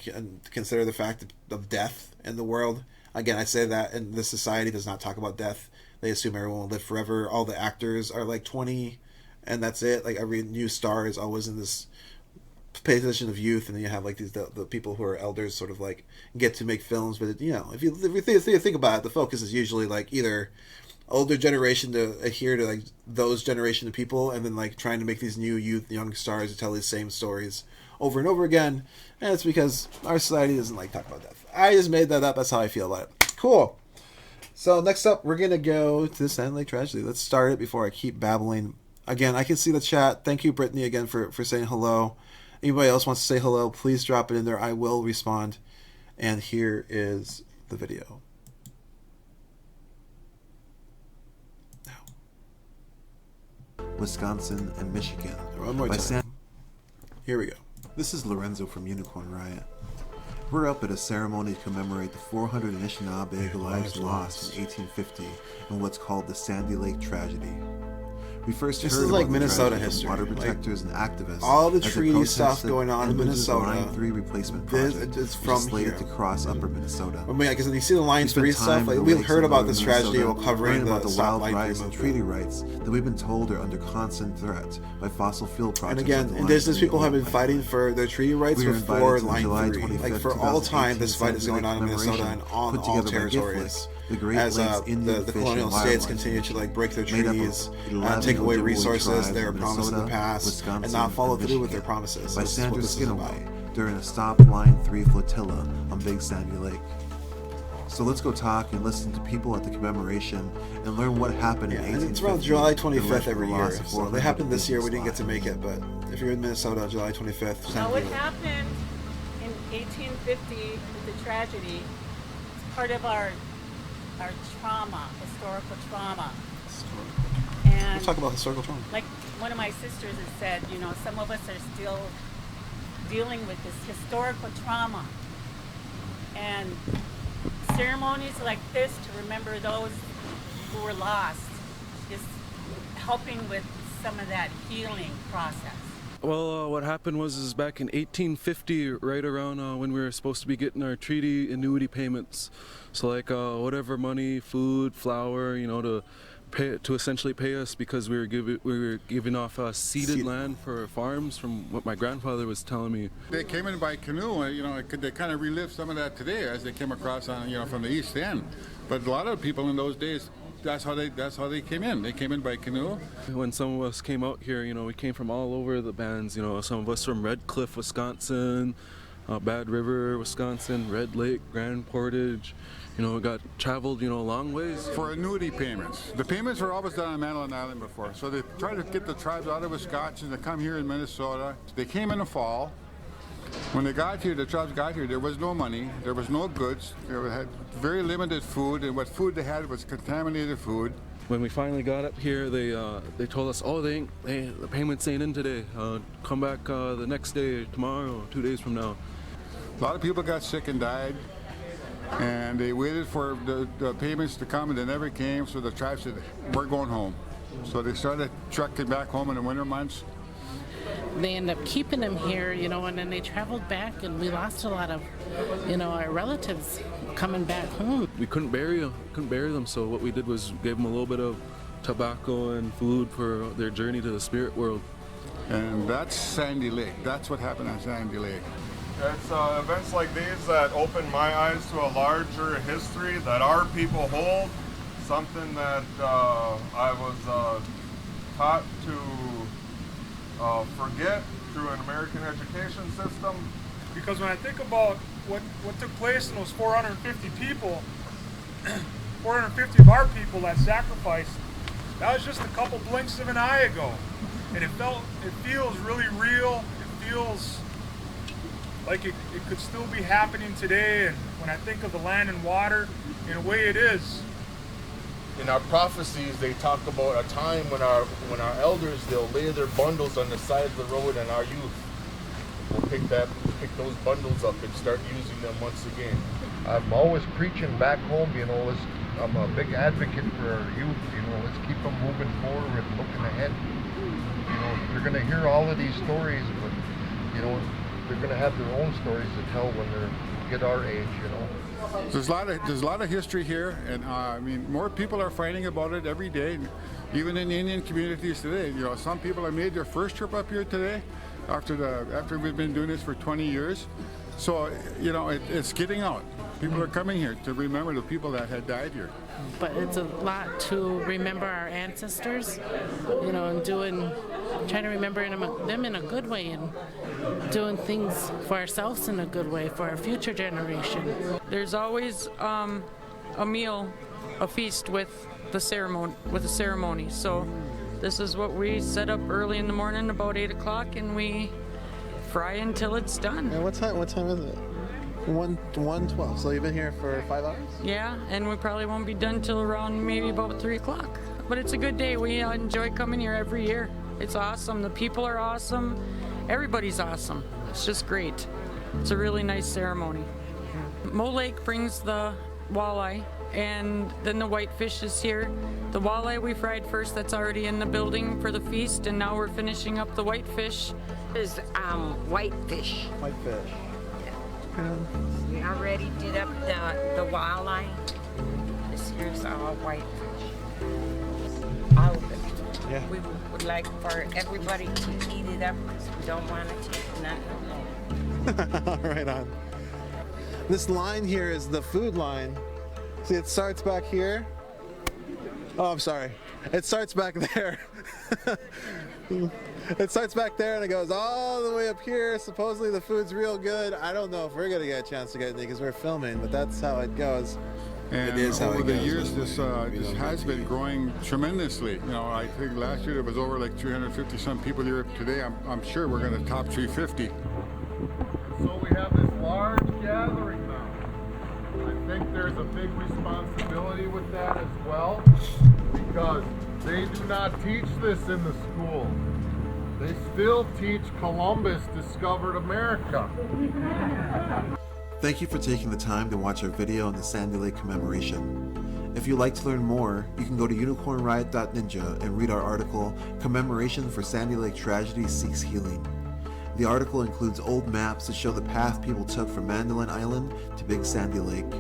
consider the fact of death in the world. Again, I say that, and this society does not talk about death. They assume everyone will live forever. All the actors are like 20, and that's it. Like every new star is always in this position of youth, and then you have like these the people who are elders sort of like get to make films. But if you think about it, the focus is usually like either older generation to adhere to like those generation of people, and then like trying to make these new young stars to tell these same stories over and over again. And it's because our society doesn't like talk about death. I just made that up. That's how I feel about it. Cool. So next up, we're gonna go to the Sandy Lake tragedy. Let's start it before I keep babbling. Again, I can see the chat. Thank you, Brittany, again for saying hello. Anybody else wants to say hello, please drop it in there. I will respond. And here is the video. Wisconsin and Michigan. One more time. Here we go. This is Lorenzo from Unicorn Riot. We're up at a ceremony to commemorate the 400 Anishinaabe lives lost in 1850 in what's called the Sandy Lake tragedy. We first heard about Minnesota history, water protectors and activists. All the treaty stuff going on in Minnesota. Line 3 replacement project, it's from slated to cross Upper Minnesota. I mean, because you see the Line 3 stuff, like, we heard about this tragedy while covering the wild rights and treaty rights that we've been told are under constant threat by fossil fuel projects. And again, Indigenous people have been fighting for their treaty rights before Line 3. Like for all time, this fight is going on in Minnesota and on all territories. as the colonial states continue to like break their treaties, take away resources they were promised in the past, and not follow through with their promises. By This is what Sandra this is about. Skinaway during a Stop Line 3 flotilla on Big Sandy Lake. So let's go talk and listen to people at the commemoration and learn what happened in 1850. It's around July 25th every year. Loss of So they happened this year. We didn't get to make it, but if you're in Minnesota, July 25th. Now, what happened in 1850 with the tragedy is part of our trauma, historical trauma. And Let's talk about historical trauma. like one of my sisters has said, you know, some of us are still dealing with this historical trauma. And ceremonies like this to remember those who were lost is helping with some of that healing process. Well, what happened was back in 1850, right around when we were supposed to be getting our treaty annuity payments. So like whatever money, food, flour, you know, to essentially pay us because we were giving off ceded land for farms, from what my grandfather was telling me. They came in by canoe, you know, they kind of relive some of that today as they came across on, you know, from the East End. But a lot of people in those days, that's how they came in. They came in by canoe. When some of us came out here, you know, we came from all over the bands. You know, some of us from Red Cliff, Wisconsin, Bad River, Wisconsin, Red Lake, Grand Portage. You know, we traveled, you know, a long ways. For annuity payments. The payments were always done on Madeline Island before. So they tried to get the tribes out of Wisconsin to come here in Minnesota. They came in the fall. When they got here, the tribes got here, there was no money, there was no goods, they had very limited food, and what food they had was contaminated food. When we finally got up here, they told us, oh, the payments ain't in today. Come back the next day, tomorrow, 2 days from now. A lot of people got sick and died, and they waited for the payments to come, and they never came, so the tribe said, we're going home. So they started trucking back home in the winter months. They end up keeping them here, you know, and then they traveled back, and we lost a lot of, you know, our relatives coming back home. We couldn't bury them, so what we did was gave them a little bit of tobacco and food for their journey to the spirit world. And that's Sandy Lake. That's what happened on Sandy Lake. It's events like these that open my eyes to a larger history that our people hold, something that I was taught to forget through an American education system. Because when I think about what took place in those 450 people, 450 of our people that sacrificed, that was just a couple blinks of an eye ago. And it feels really real. It feels like it could still be happening today. And when I think of the land and water, in a way it is. In our prophecies, they talk about a time when our elders, they'll lay their bundles on the side of the road, and our youth will pick those bundles up and start using them once again. I'm always preaching back home, you know, I'm a big advocate for our youth, you know, let's keep them moving forward and looking ahead. You know, they're going to hear all of these stories, but, you know, they're going to have their own stories to tell when they get our age, you know. There's a lot of history here, and I mean, more people are fighting about it every day, even in the Indian communities today. You know, some people have made their first trip up here today, after we've been doing this for 20 years. So, you know, it's getting out. People are coming here to remember the people that had died here. But it's a lot to remember our ancestors, you know, and trying to remember them in a good way, and doing things for ourselves in a good way for our future generation. There's always a meal, a feast with the ceremony. So this is what we set up early in the morning, about 8 o'clock, and we fry until it's done. And what time is it? 1:12. So you've been here for 5 hours? Yeah, and we probably won't be done till around maybe about 3 o'clock. But it's a good day. We enjoy coming here every year. It's awesome. The people are awesome. Everybody's awesome. It's just great. It's a really nice ceremony. Mo Lake brings the walleye, and then the whitefish is here. The walleye we fried first, that's already in the building for the feast, and now we're finishing up the whitefish. This is whitefish. Whitefish. We already did up the walleye. This here's all whitefish. All of it. Yeah. We would like for everybody to eat it up because we don't want to take nothing home. Right on. This line here is the food line, See, it starts back here. Oh, I'm sorry. It starts back there. It starts back there and it goes all the way up here. Supposedly the food's real good. I don't know if we're gonna get a chance to get any because we're filming, but that's how it goes. And it is how over it the goes. years, this has been growing tremendously. You know, I think last year there was over like 350 some people here. Today, I'm sure we're going to top 350. So we have this large gathering now. I think there's a big responsibility with that as well, because they do not teach this in the school. They still teach Columbus discovered America. Thank you for taking the time to watch our video on the Sandy Lake commemoration. If you'd like to learn more, you can go to unicornriot.ninja and read our article, Commemoration for Sandy Lake Tragedy Seeks Healing. The article includes old maps that show the path people took from Mandolin Island to Big Sandy Lake.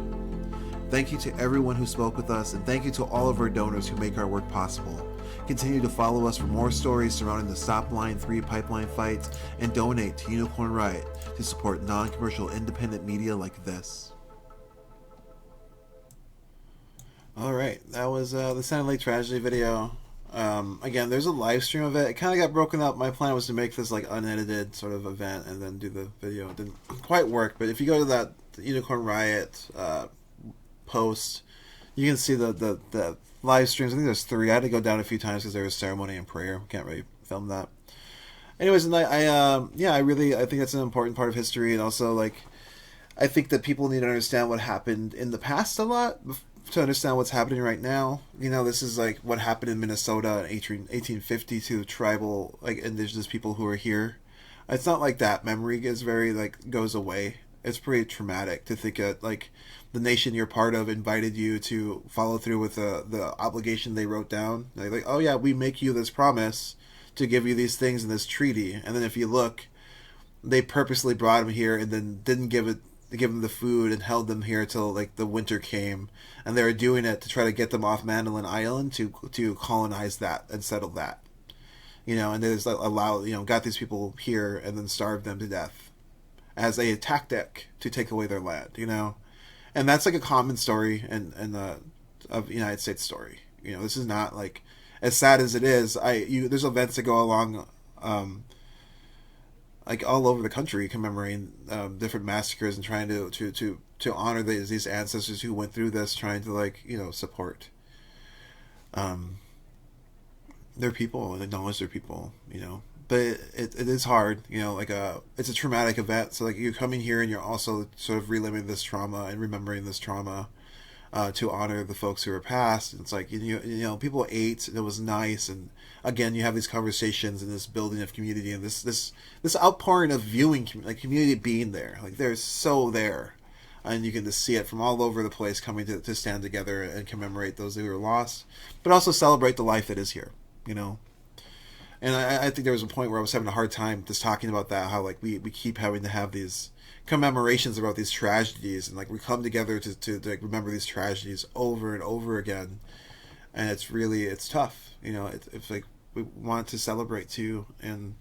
Thank you to everyone who spoke with us, and thank you to all of our donors who make our work possible. Continue to follow us for more stories surrounding the Stop Line 3 pipeline fight, and donate to Unicorn Riot to support non-commercial independent media like this. Alright, that was the Sandy Lake tragedy video. Again, there's a live stream of it. It kind of got broken up. My plan was to make this like unedited sort of event and then do the video. It didn't quite work, but if you go to that Unicorn Riot post, you can see the live streams. I think there's 3. I had to go down a few times because there was ceremony and prayer. Can't really film that. Anyways, and I think that's an important part of history, and also like I think that people need to understand what happened in the past a lot to understand what's happening right now. You know, this is like what happened in Minnesota in 1850 to tribal, like, indigenous people who are here. It's not like that memory is very, like, goes away. It's pretty traumatic to think that, like, the nation you're part of invited you to follow through with the obligation they wrote down. Like, oh yeah, we make you this promise to give you these things in this treaty. And then if you look, they purposely brought them here and then didn't give them the food and held them here till like the winter came, and they were doing it to try to get them off Mandolin Island to colonize that and settle that, you know, and they just got these people here and then starved them to death as a tactic to take away their land, you know. And that's like a common story in of United States story. You know, this is not like, as sad as it is, there's events that go along like all over the country commemorating different massacres and trying to honor these ancestors who went through this, trying to, like, you know, support their people and acknowledge their people, you know. But it is hard, you know, like it's a traumatic event. So like you're coming here and you're also sort of reliving this trauma and remembering this trauma to honor the folks who are passed. And it's like, you know, people ate and it was nice, and again, you have these conversations and this building of community and this outpouring of viewing, like community being there, like they're so there, and you can just see it from all over the place coming to stand together and commemorate those who were lost, but also celebrate the life that is here, you know. And I think there was a point where I was having a hard time just talking about that, how like we keep having to have these commemorations about these tragedies, and like we come together to like remember these tragedies over and over again, and it's tough, you know. It's like we want to celebrate too, and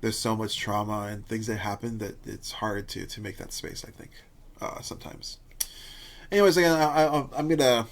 there's so much trauma and things that happen that it's hard to make that space, I think, sometimes. Anyways, again, I'm gonna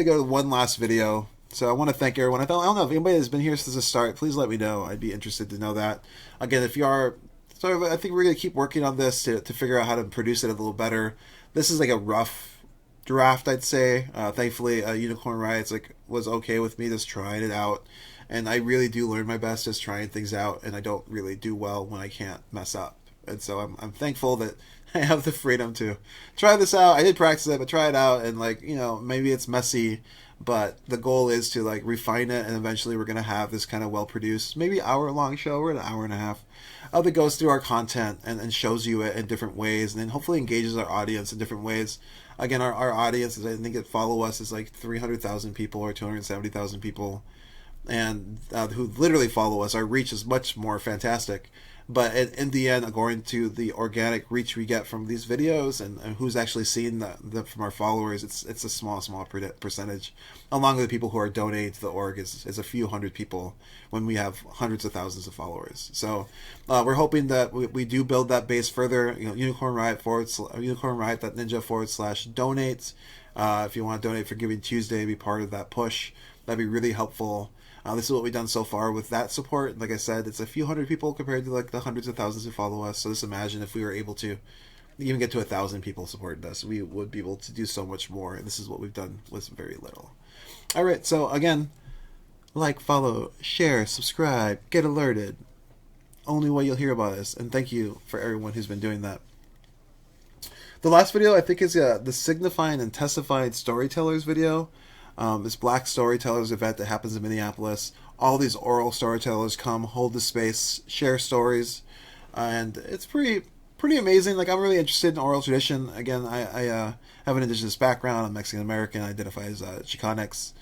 go to one last video. So I want to thank everyone. I don't know if anybody has been here since the start. Please let me know. I'd be interested to know that. Again, if you are, so I think we're going to keep working on this to figure out how to produce it a little better. This is like a rough draft, I'd say. Thankfully, Unicorn Riot was okay with me just trying it out. And I really do learn my best just trying things out. And I don't really do well when I can't mess up. And so I'm thankful that I have the freedom to try this out. I did practice it, but try it out. And like, you know, maybe it's messy, but the goal is to like refine it, and eventually we're going to have this kind of well-produced, maybe hour-long show or an hour and a half that goes through our content and shows you it in different ways, and then hopefully engages our audience in different ways. Again, our audience, I think that follow us, is like 300,000 people or 270,000 people, and who literally follow us. Our reach is much more fantastic. But in the end, according to the organic reach we get from these videos and who's actually seen from our followers, it's a small percentage. Along with the people who are donating to the org is a few hundred people when we have hundreds of thousands of followers. So we're hoping that we do build that base further. You know, Unicorn Riot Unicornriot.ninja/donate. If you want to donate for Giving Tuesday, be part of that push, that'd be really helpful. This is what we've done so far with that support. Like I said, it's a few hundred people compared to like the hundreds of thousands who follow us. So just imagine if we were able to even get to 1,000 people supporting us, we would be able to do so much more. And this is what we've done with very little. All right. So again, like, follow, share, subscribe, get alerted. Only way you'll hear about us. And thank you for everyone who's been doing that. The last video I think is the Signifying and Testifying Storytellers video. This Black Storytellers event that happens in Minneapolis. All these oral storytellers come, hold the space, share stories, and it's pretty amazing. Like, I'm really interested in oral tradition. Again, I have an Indigenous background. I'm Mexican American. I identify as a Chicanx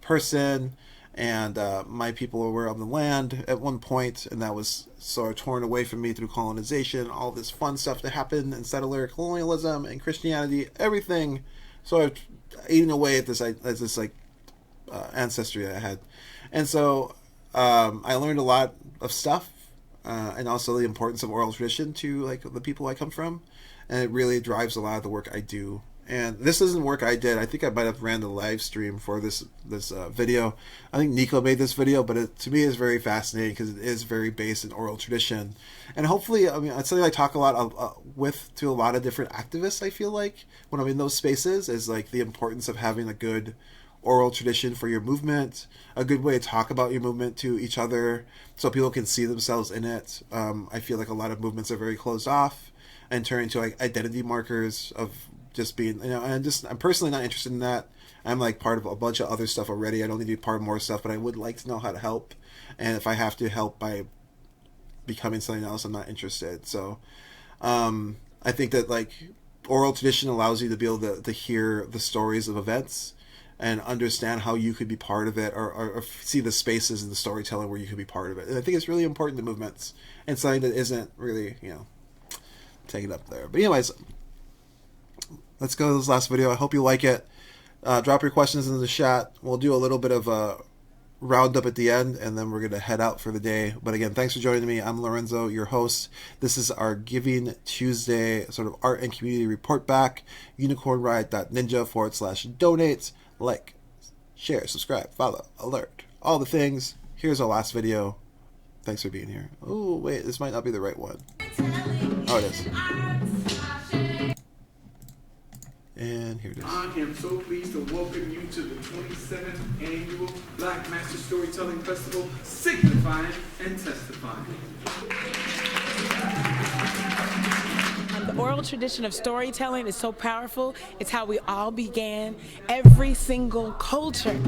person, and my people were on the land at one point, and that was sort of torn away from me through colonization. All this fun stuff that happened in settler colonialism and Christianity, everything sort of eating away at this ancestry that I had. And so I learned a lot of stuff, and also the importance of oral tradition to like the people I come from, and it really drives a lot of the work I do. And this isn't work I did. I think I might have ran the live stream for this video. I think Nico made this video, but it to me is very fascinating because it is very based in oral tradition. And hopefully, I mean, it's something I talk a lot to a lot of different activists. I feel like when I'm in those spaces is like the importance of having a good oral tradition for your movement, a good way to talk about your movement to each other so people can see themselves in it. I feel like a lot of movements are very closed off and turn into like identity markers of just being, you know, and I'm personally not interested in that. I'm like part of a bunch of other stuff already. I don't need to be part of more stuff, but I would like to know how to help. And if I have to help by becoming something else, I'm not interested. So I think that like oral tradition allows you to be able to hear the stories of events and understand how you could be part of it, or see the spaces in the storytelling where you could be part of it. And I think it's really important to movements and something that isn't really, you know, taken up there. But anyways, let's go to this last video. I hope you like it. Drop your questions in the chat. We'll do a little bit of a roundup at the end, and then we're going to head out for the day. But again, thanks for joining me. I'm Lorenzo, your host. This is our Giving Tuesday sort of art and community report back. unicornriot.ninja/donate. Like, share, subscribe, follow, alert, all the things. Here's our last video. Thanks for being here. Oh, wait, this might not be the right one. Oh, it is. And here it is. I am so pleased to welcome you to the 27th Annual Black Master Storytelling Festival, Signifying and Testifying. The oral tradition of storytelling is so powerful. It's how we all began every single culture.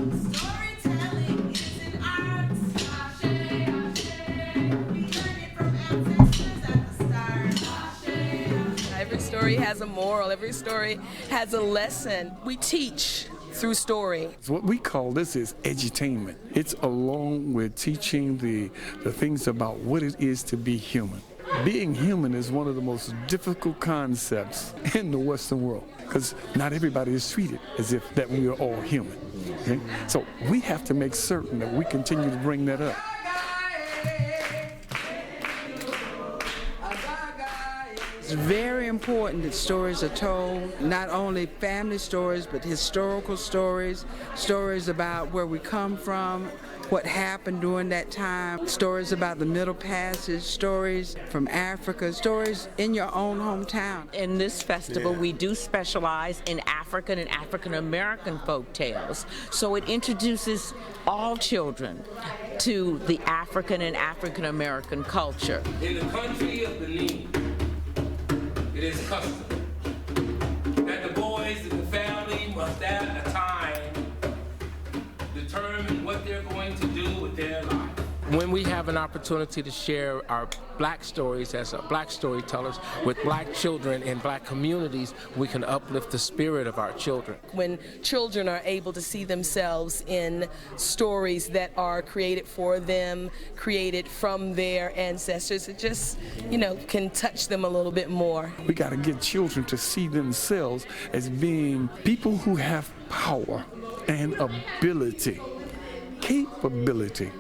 Every story has a moral. Every story has a lesson. We teach through story. What we call this is edutainment. It's along with teaching the things about what it is to be human. Being human is one of the most difficult concepts in the Western world because not everybody is treated as if that we are all human. Okay? So we have to make certain that we continue to bring that up. It's very important that stories are told, not only family stories, but historical stories, stories about where we come from, what happened during that time, stories about the Middle Passage, stories from Africa, stories in your own hometown. In this festival, we do specialize in African and African American folk tales. So it introduces all children to the African and African American culture. In the country of Benin, it is custom that the boys in the family must at a time determine what they're going to do with their life. When we have an opportunity to share our black stories as black storytellers with black children in black communities, we can uplift the spirit of our children. When children are able to see themselves in stories that are created for them, created from their ancestors, it just, you know, can touch them a little bit more. We got to get children to see themselves as being people who have power and ability, capability.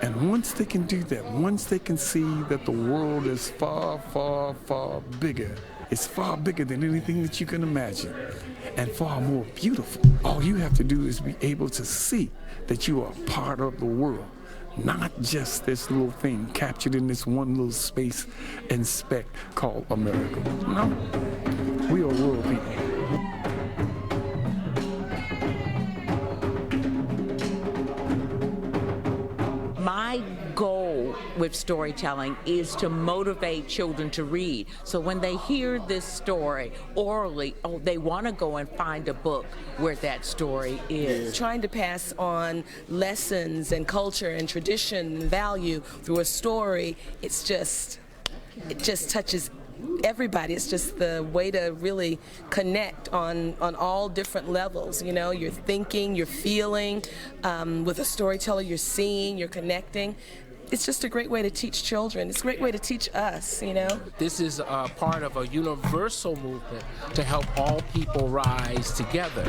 And once they can do that, once they can see that the world is far, far, far bigger It's far bigger than anything that you can imagine and far more beautiful. All you have to do is be able to see that you are part of the world, not just this little thing captured in this one little space and speck called America. No, we are world people. My goal with storytelling is to motivate children to read. So when they hear this story orally, oh, they want to go and find a book where that story is. Trying to pass on lessons and culture and tradition and value through a story, it just touches everybody. It's just the way to really connect on all different levels. You know, you're thinking, you're feeling. With a storyteller, you're seeing, you're connecting. It's just a great way to teach children. It's a great way to teach us, you know. This is a part of a universal movement to help all people rise together.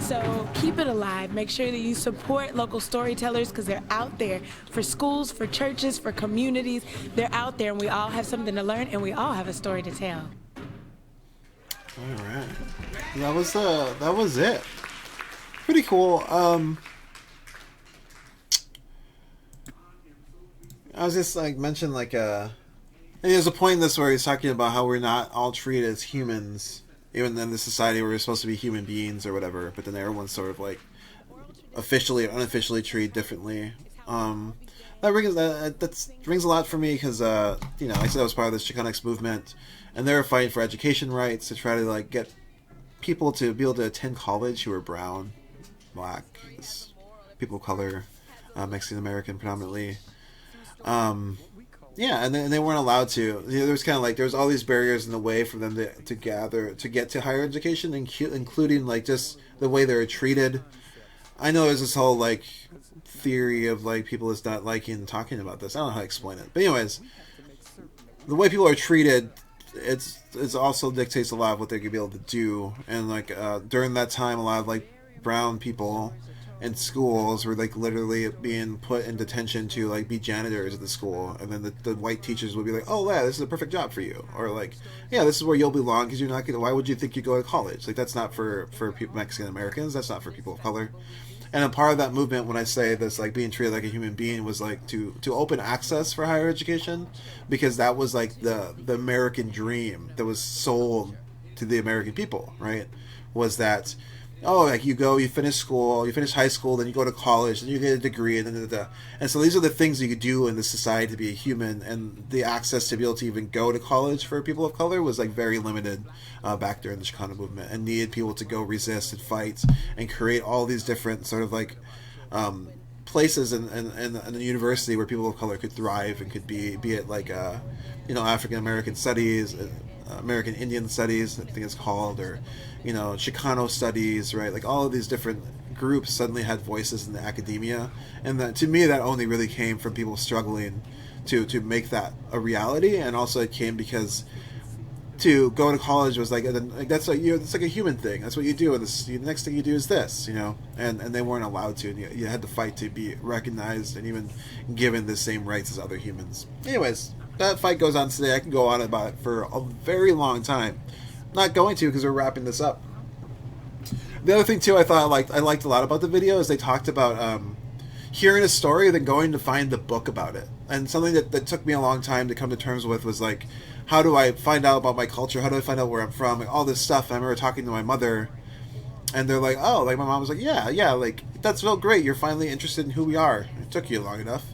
So keep it alive. Make sure that you support local storytellers because they're out there for schools, for churches, for communities. They're out there and we all have something to learn and we all have a story to tell. All right. That was it. Pretty cool. I was just like mentioned like and there's a point in this where he's talking about how we're not all treated as humans. Even in the society where we're supposed to be human beings or whatever, but then everyone's sort of like officially or unofficially treated differently. That rings a lot for me because you know, I said I was part of this Chicanx movement, and they were fighting for education rights to try to like get people to be able to attend college who are brown, black, people of color, Mexican American predominantly. Yeah, and they weren't allowed to. You know, there was kind of like there was all these barriers in the way for them to get to higher education, including like just the way they were treated. I know there's this whole like theory of like people just not liking talking about this. I don't know how to explain it, but anyways, the way people are treated, it's also dictates a lot of what they could be able to do. And like during that time, a lot of like brown people in schools were like literally being put in detention to like be janitors at the school, and then the white teachers would be like, oh yeah, this is a perfect job for you, or like, yeah, this is where you'll belong because you're not gonna, why would you think you go to college? Like that's not for people, Mexican Americans, that's not for people of color. And a part of that movement, when I say this, like being treated like a human being, was like to open access for higher education, because that was like the American dream that was sold to the American people, right? Was that, oh, like you finish school, you finish high school, then you go to college, then you get a degree, and then and so these are the things you could do in this society to be a human, and the access to be able to even go to college for people of color was like very limited back during the Chicano movement, and needed people to go resist and fight and create all these different sort of like places in the university where people of color could thrive and could be it like you know, African American studies, American Indian studies, I think it's called, or you know, Chicano studies, right? Like all of these different groups suddenly had voices in the academia, and that, to me, that only really came from people struggling to make that a reality, and also it came because to go to college was like that's like, you know, it's like a human thing. That's what you do, and the next thing you do is this, you know, and they weren't allowed to, and you had to fight to be recognized and even given the same rights as other humans. Anyways, that fight goes on today. I can go on about it for a very long time. Not going to, because we're wrapping this up. The other thing too, I liked a lot about the video is they talked about hearing a story, then going to find the book about it. And something that took me a long time to come to terms with was like, how do I find out about my culture? How do I find out where I'm from? Like all this stuff. I remember talking to my mother, and they're like, oh, like my mom was like, yeah, like that's so great. You're finally interested in who we are. It took you long enough.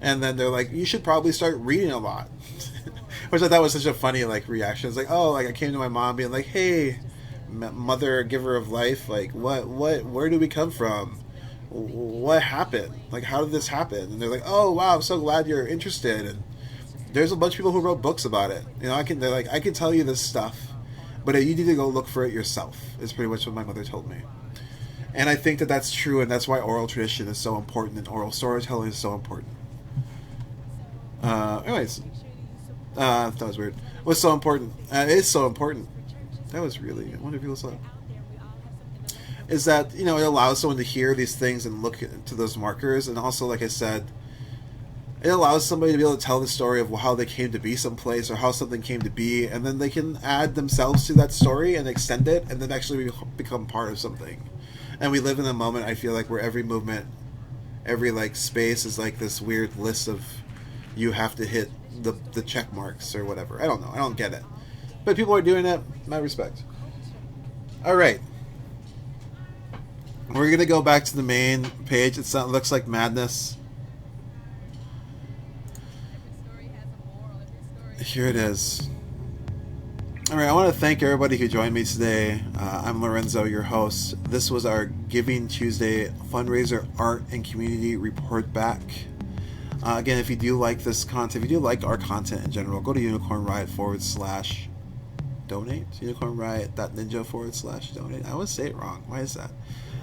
And then they're like, you should probably start reading a lot. Which I thought was such a funny like reaction. It's like, oh, like I came to my mom being like, hey, mother, giver of life, like where do we come from? What happened? Like, how did this happen? And they're like, oh wow, I'm so glad you're interested. And there's a bunch of people who wrote books about it. You know, they're like, I can tell you this stuff, but you need to go look for it yourself. Is pretty much what my mother told me. And I think that that's true, and that's why oral tradition is so important, and oral storytelling is so important. Anyways, that was weird. It was so important. It is so important. That was really, I wonder if people saw it. Is that, you know, it allows someone to hear these things and look to those markers, and also, like I said, It allows somebody to be able to tell the story of how they came to be someplace or how something came to be, and then they can add themselves to that story and extend it, and then actually become part of something. And we live in a moment, I feel like, where every movement, every like space is like this weird list of you have to hit the check marks or whatever. I don't know. I don't get it. But people are doing it. My respect. All right. We're going to go back to the main page. It looks like madness. Here it is. All right, I want to thank everybody who joined me today. I'm Lorenzo, your host. This was our Giving Tuesday fundraiser, art, and community report back. Again, if you do like this content, if you do like our content in general, go to Unicorn Riot /donate. unicornriot.ninja/donate. I always say it wrong. Why is that?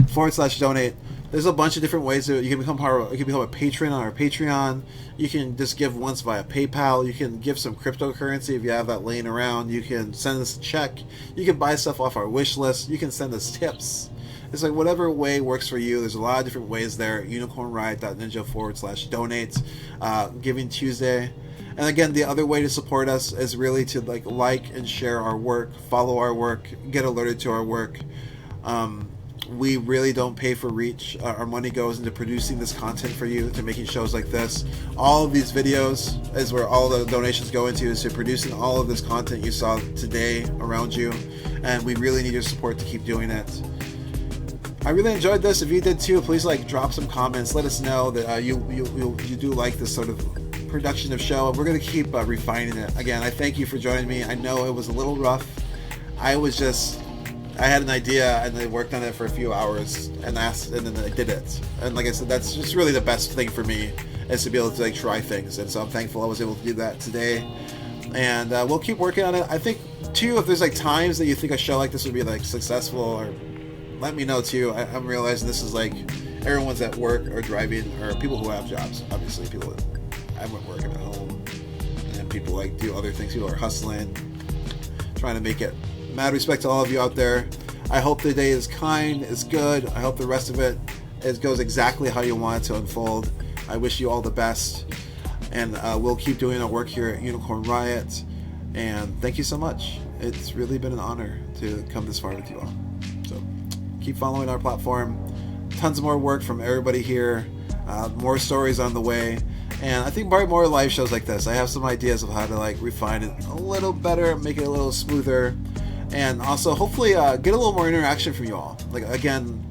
/donate. There's a bunch of different ways that you can become part of. You can become a patron on our Patreon. You can just give once via PayPal. You can give some cryptocurrency if you have that laying around. You can send us a check. You can buy stuff off our wish list. You can send us tips. It's like whatever way works for you. There's a lot of different ways there. unicornriot.ninja/donate. Giving Tuesday. And again, the other way to support us is really to like and share our work, follow our work, get alerted to our work. We really don't pay for reach. Our money goes into producing this content for you, to making shows like this. All of these videos is where all the donations go into, is to producing all of this content you saw today around you. And we really need your support to keep doing it. I really enjoyed this. If you did too, please drop some comments. Let us know that you do like this sort of production of show. We're going to keep refining it. Again, I thank you for joining me. I know it was a little rough. I had an idea and I worked on it for a few hours and then I did it. And like I said, that's just really the best thing for me, is to be able to try things. And so I'm thankful I was able to do that today. And we'll keep working on it. I think too, if there's times that you think a show like this would be successful, or let me know too. I'm realizing this is everyone's at work or driving, or people who have jobs. Obviously, people that I'm at work, I'm at home, and then people do other things. People are hustling, trying to make it. Mad respect to all of you out there. I hope the day is kind, is good. I hope the rest of it goes exactly how you want it to unfold. I wish you all the best, and we'll keep doing our work here at Unicorn Riot. And thank you so much. It's really been an honor to come this far with you all. So keep following our platform. Tons more work from everybody here. More stories on the way. And I think probably more live shows like this. I have some ideas of how to refine it a little better, make it a little smoother, and also hopefully get a little more interaction from you all. Again,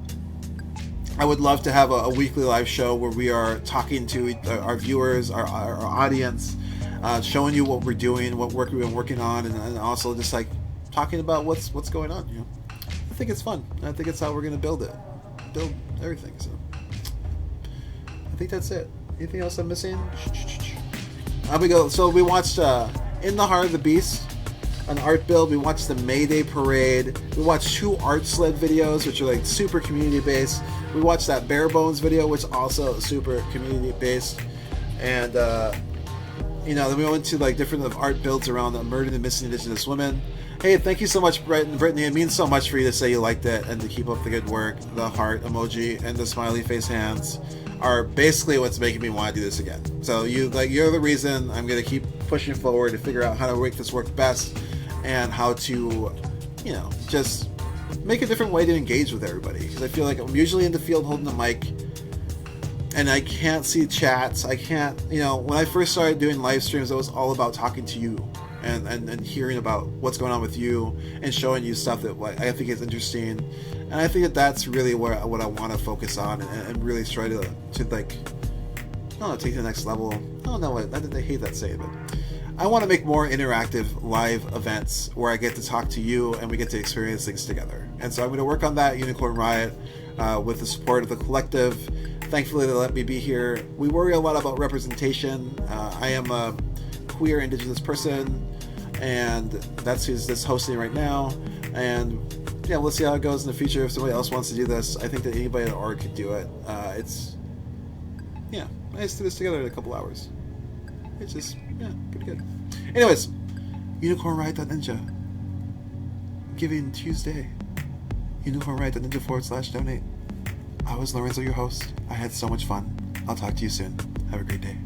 I would love to have a weekly live show where we are talking to our viewers, our audience, showing you what we're doing, what work we've been working on, and also just talking about what's going on. I think it's fun. I think it's how we're going to build everything. So I think that's it. Anything else I'm missing? We go. So we watched In the Heart of the Beast, an art build. We watched the May Day Parade. We watched 2 art sled videos, which are super community based. We watched that Bare Bones video, which also super community based. And then we went to different art builds around the murdered and missing Indigenous women. Hey, thank you so much, Brittany. It means so much for you to say you liked it and to keep up the good work. The heart emoji and the smiley face hands are basically what's making me want to do this again. So you're the reason I'm going to keep pushing forward to figure out how to make this work best, and how to, just make a different way to engage with everybody. Because I feel like I'm usually in the field holding the mic, and I can't see chats. I can't, when I first started doing live streams, it was all about talking to you and hearing about what's going on with you and showing you stuff that I think is interesting. And I think that's really what I want to focus on and really try to take to the next level. I don't know. I hate that saying, but I want to make more interactive live events where I get to talk to you and we get to experience things together. And so I'm going to work on that, Unicorn Riot, with the support of the collective. Thankfully, they let me be here. We worry a lot about representation. I am a queer Indigenous person, and that's who's this hosting right now. And yeah, we'll see how it goes in the future. If somebody else wants to do this, I think that anybody at org could do it. I just threw this together in a couple hours. It's just, pretty good. Anyways, unicornriot.ninja. Giving Tuesday. unicornriot.ninja /donate. I was Lorenzo, your host. I had so much fun. I'll talk to you soon. Have a great day.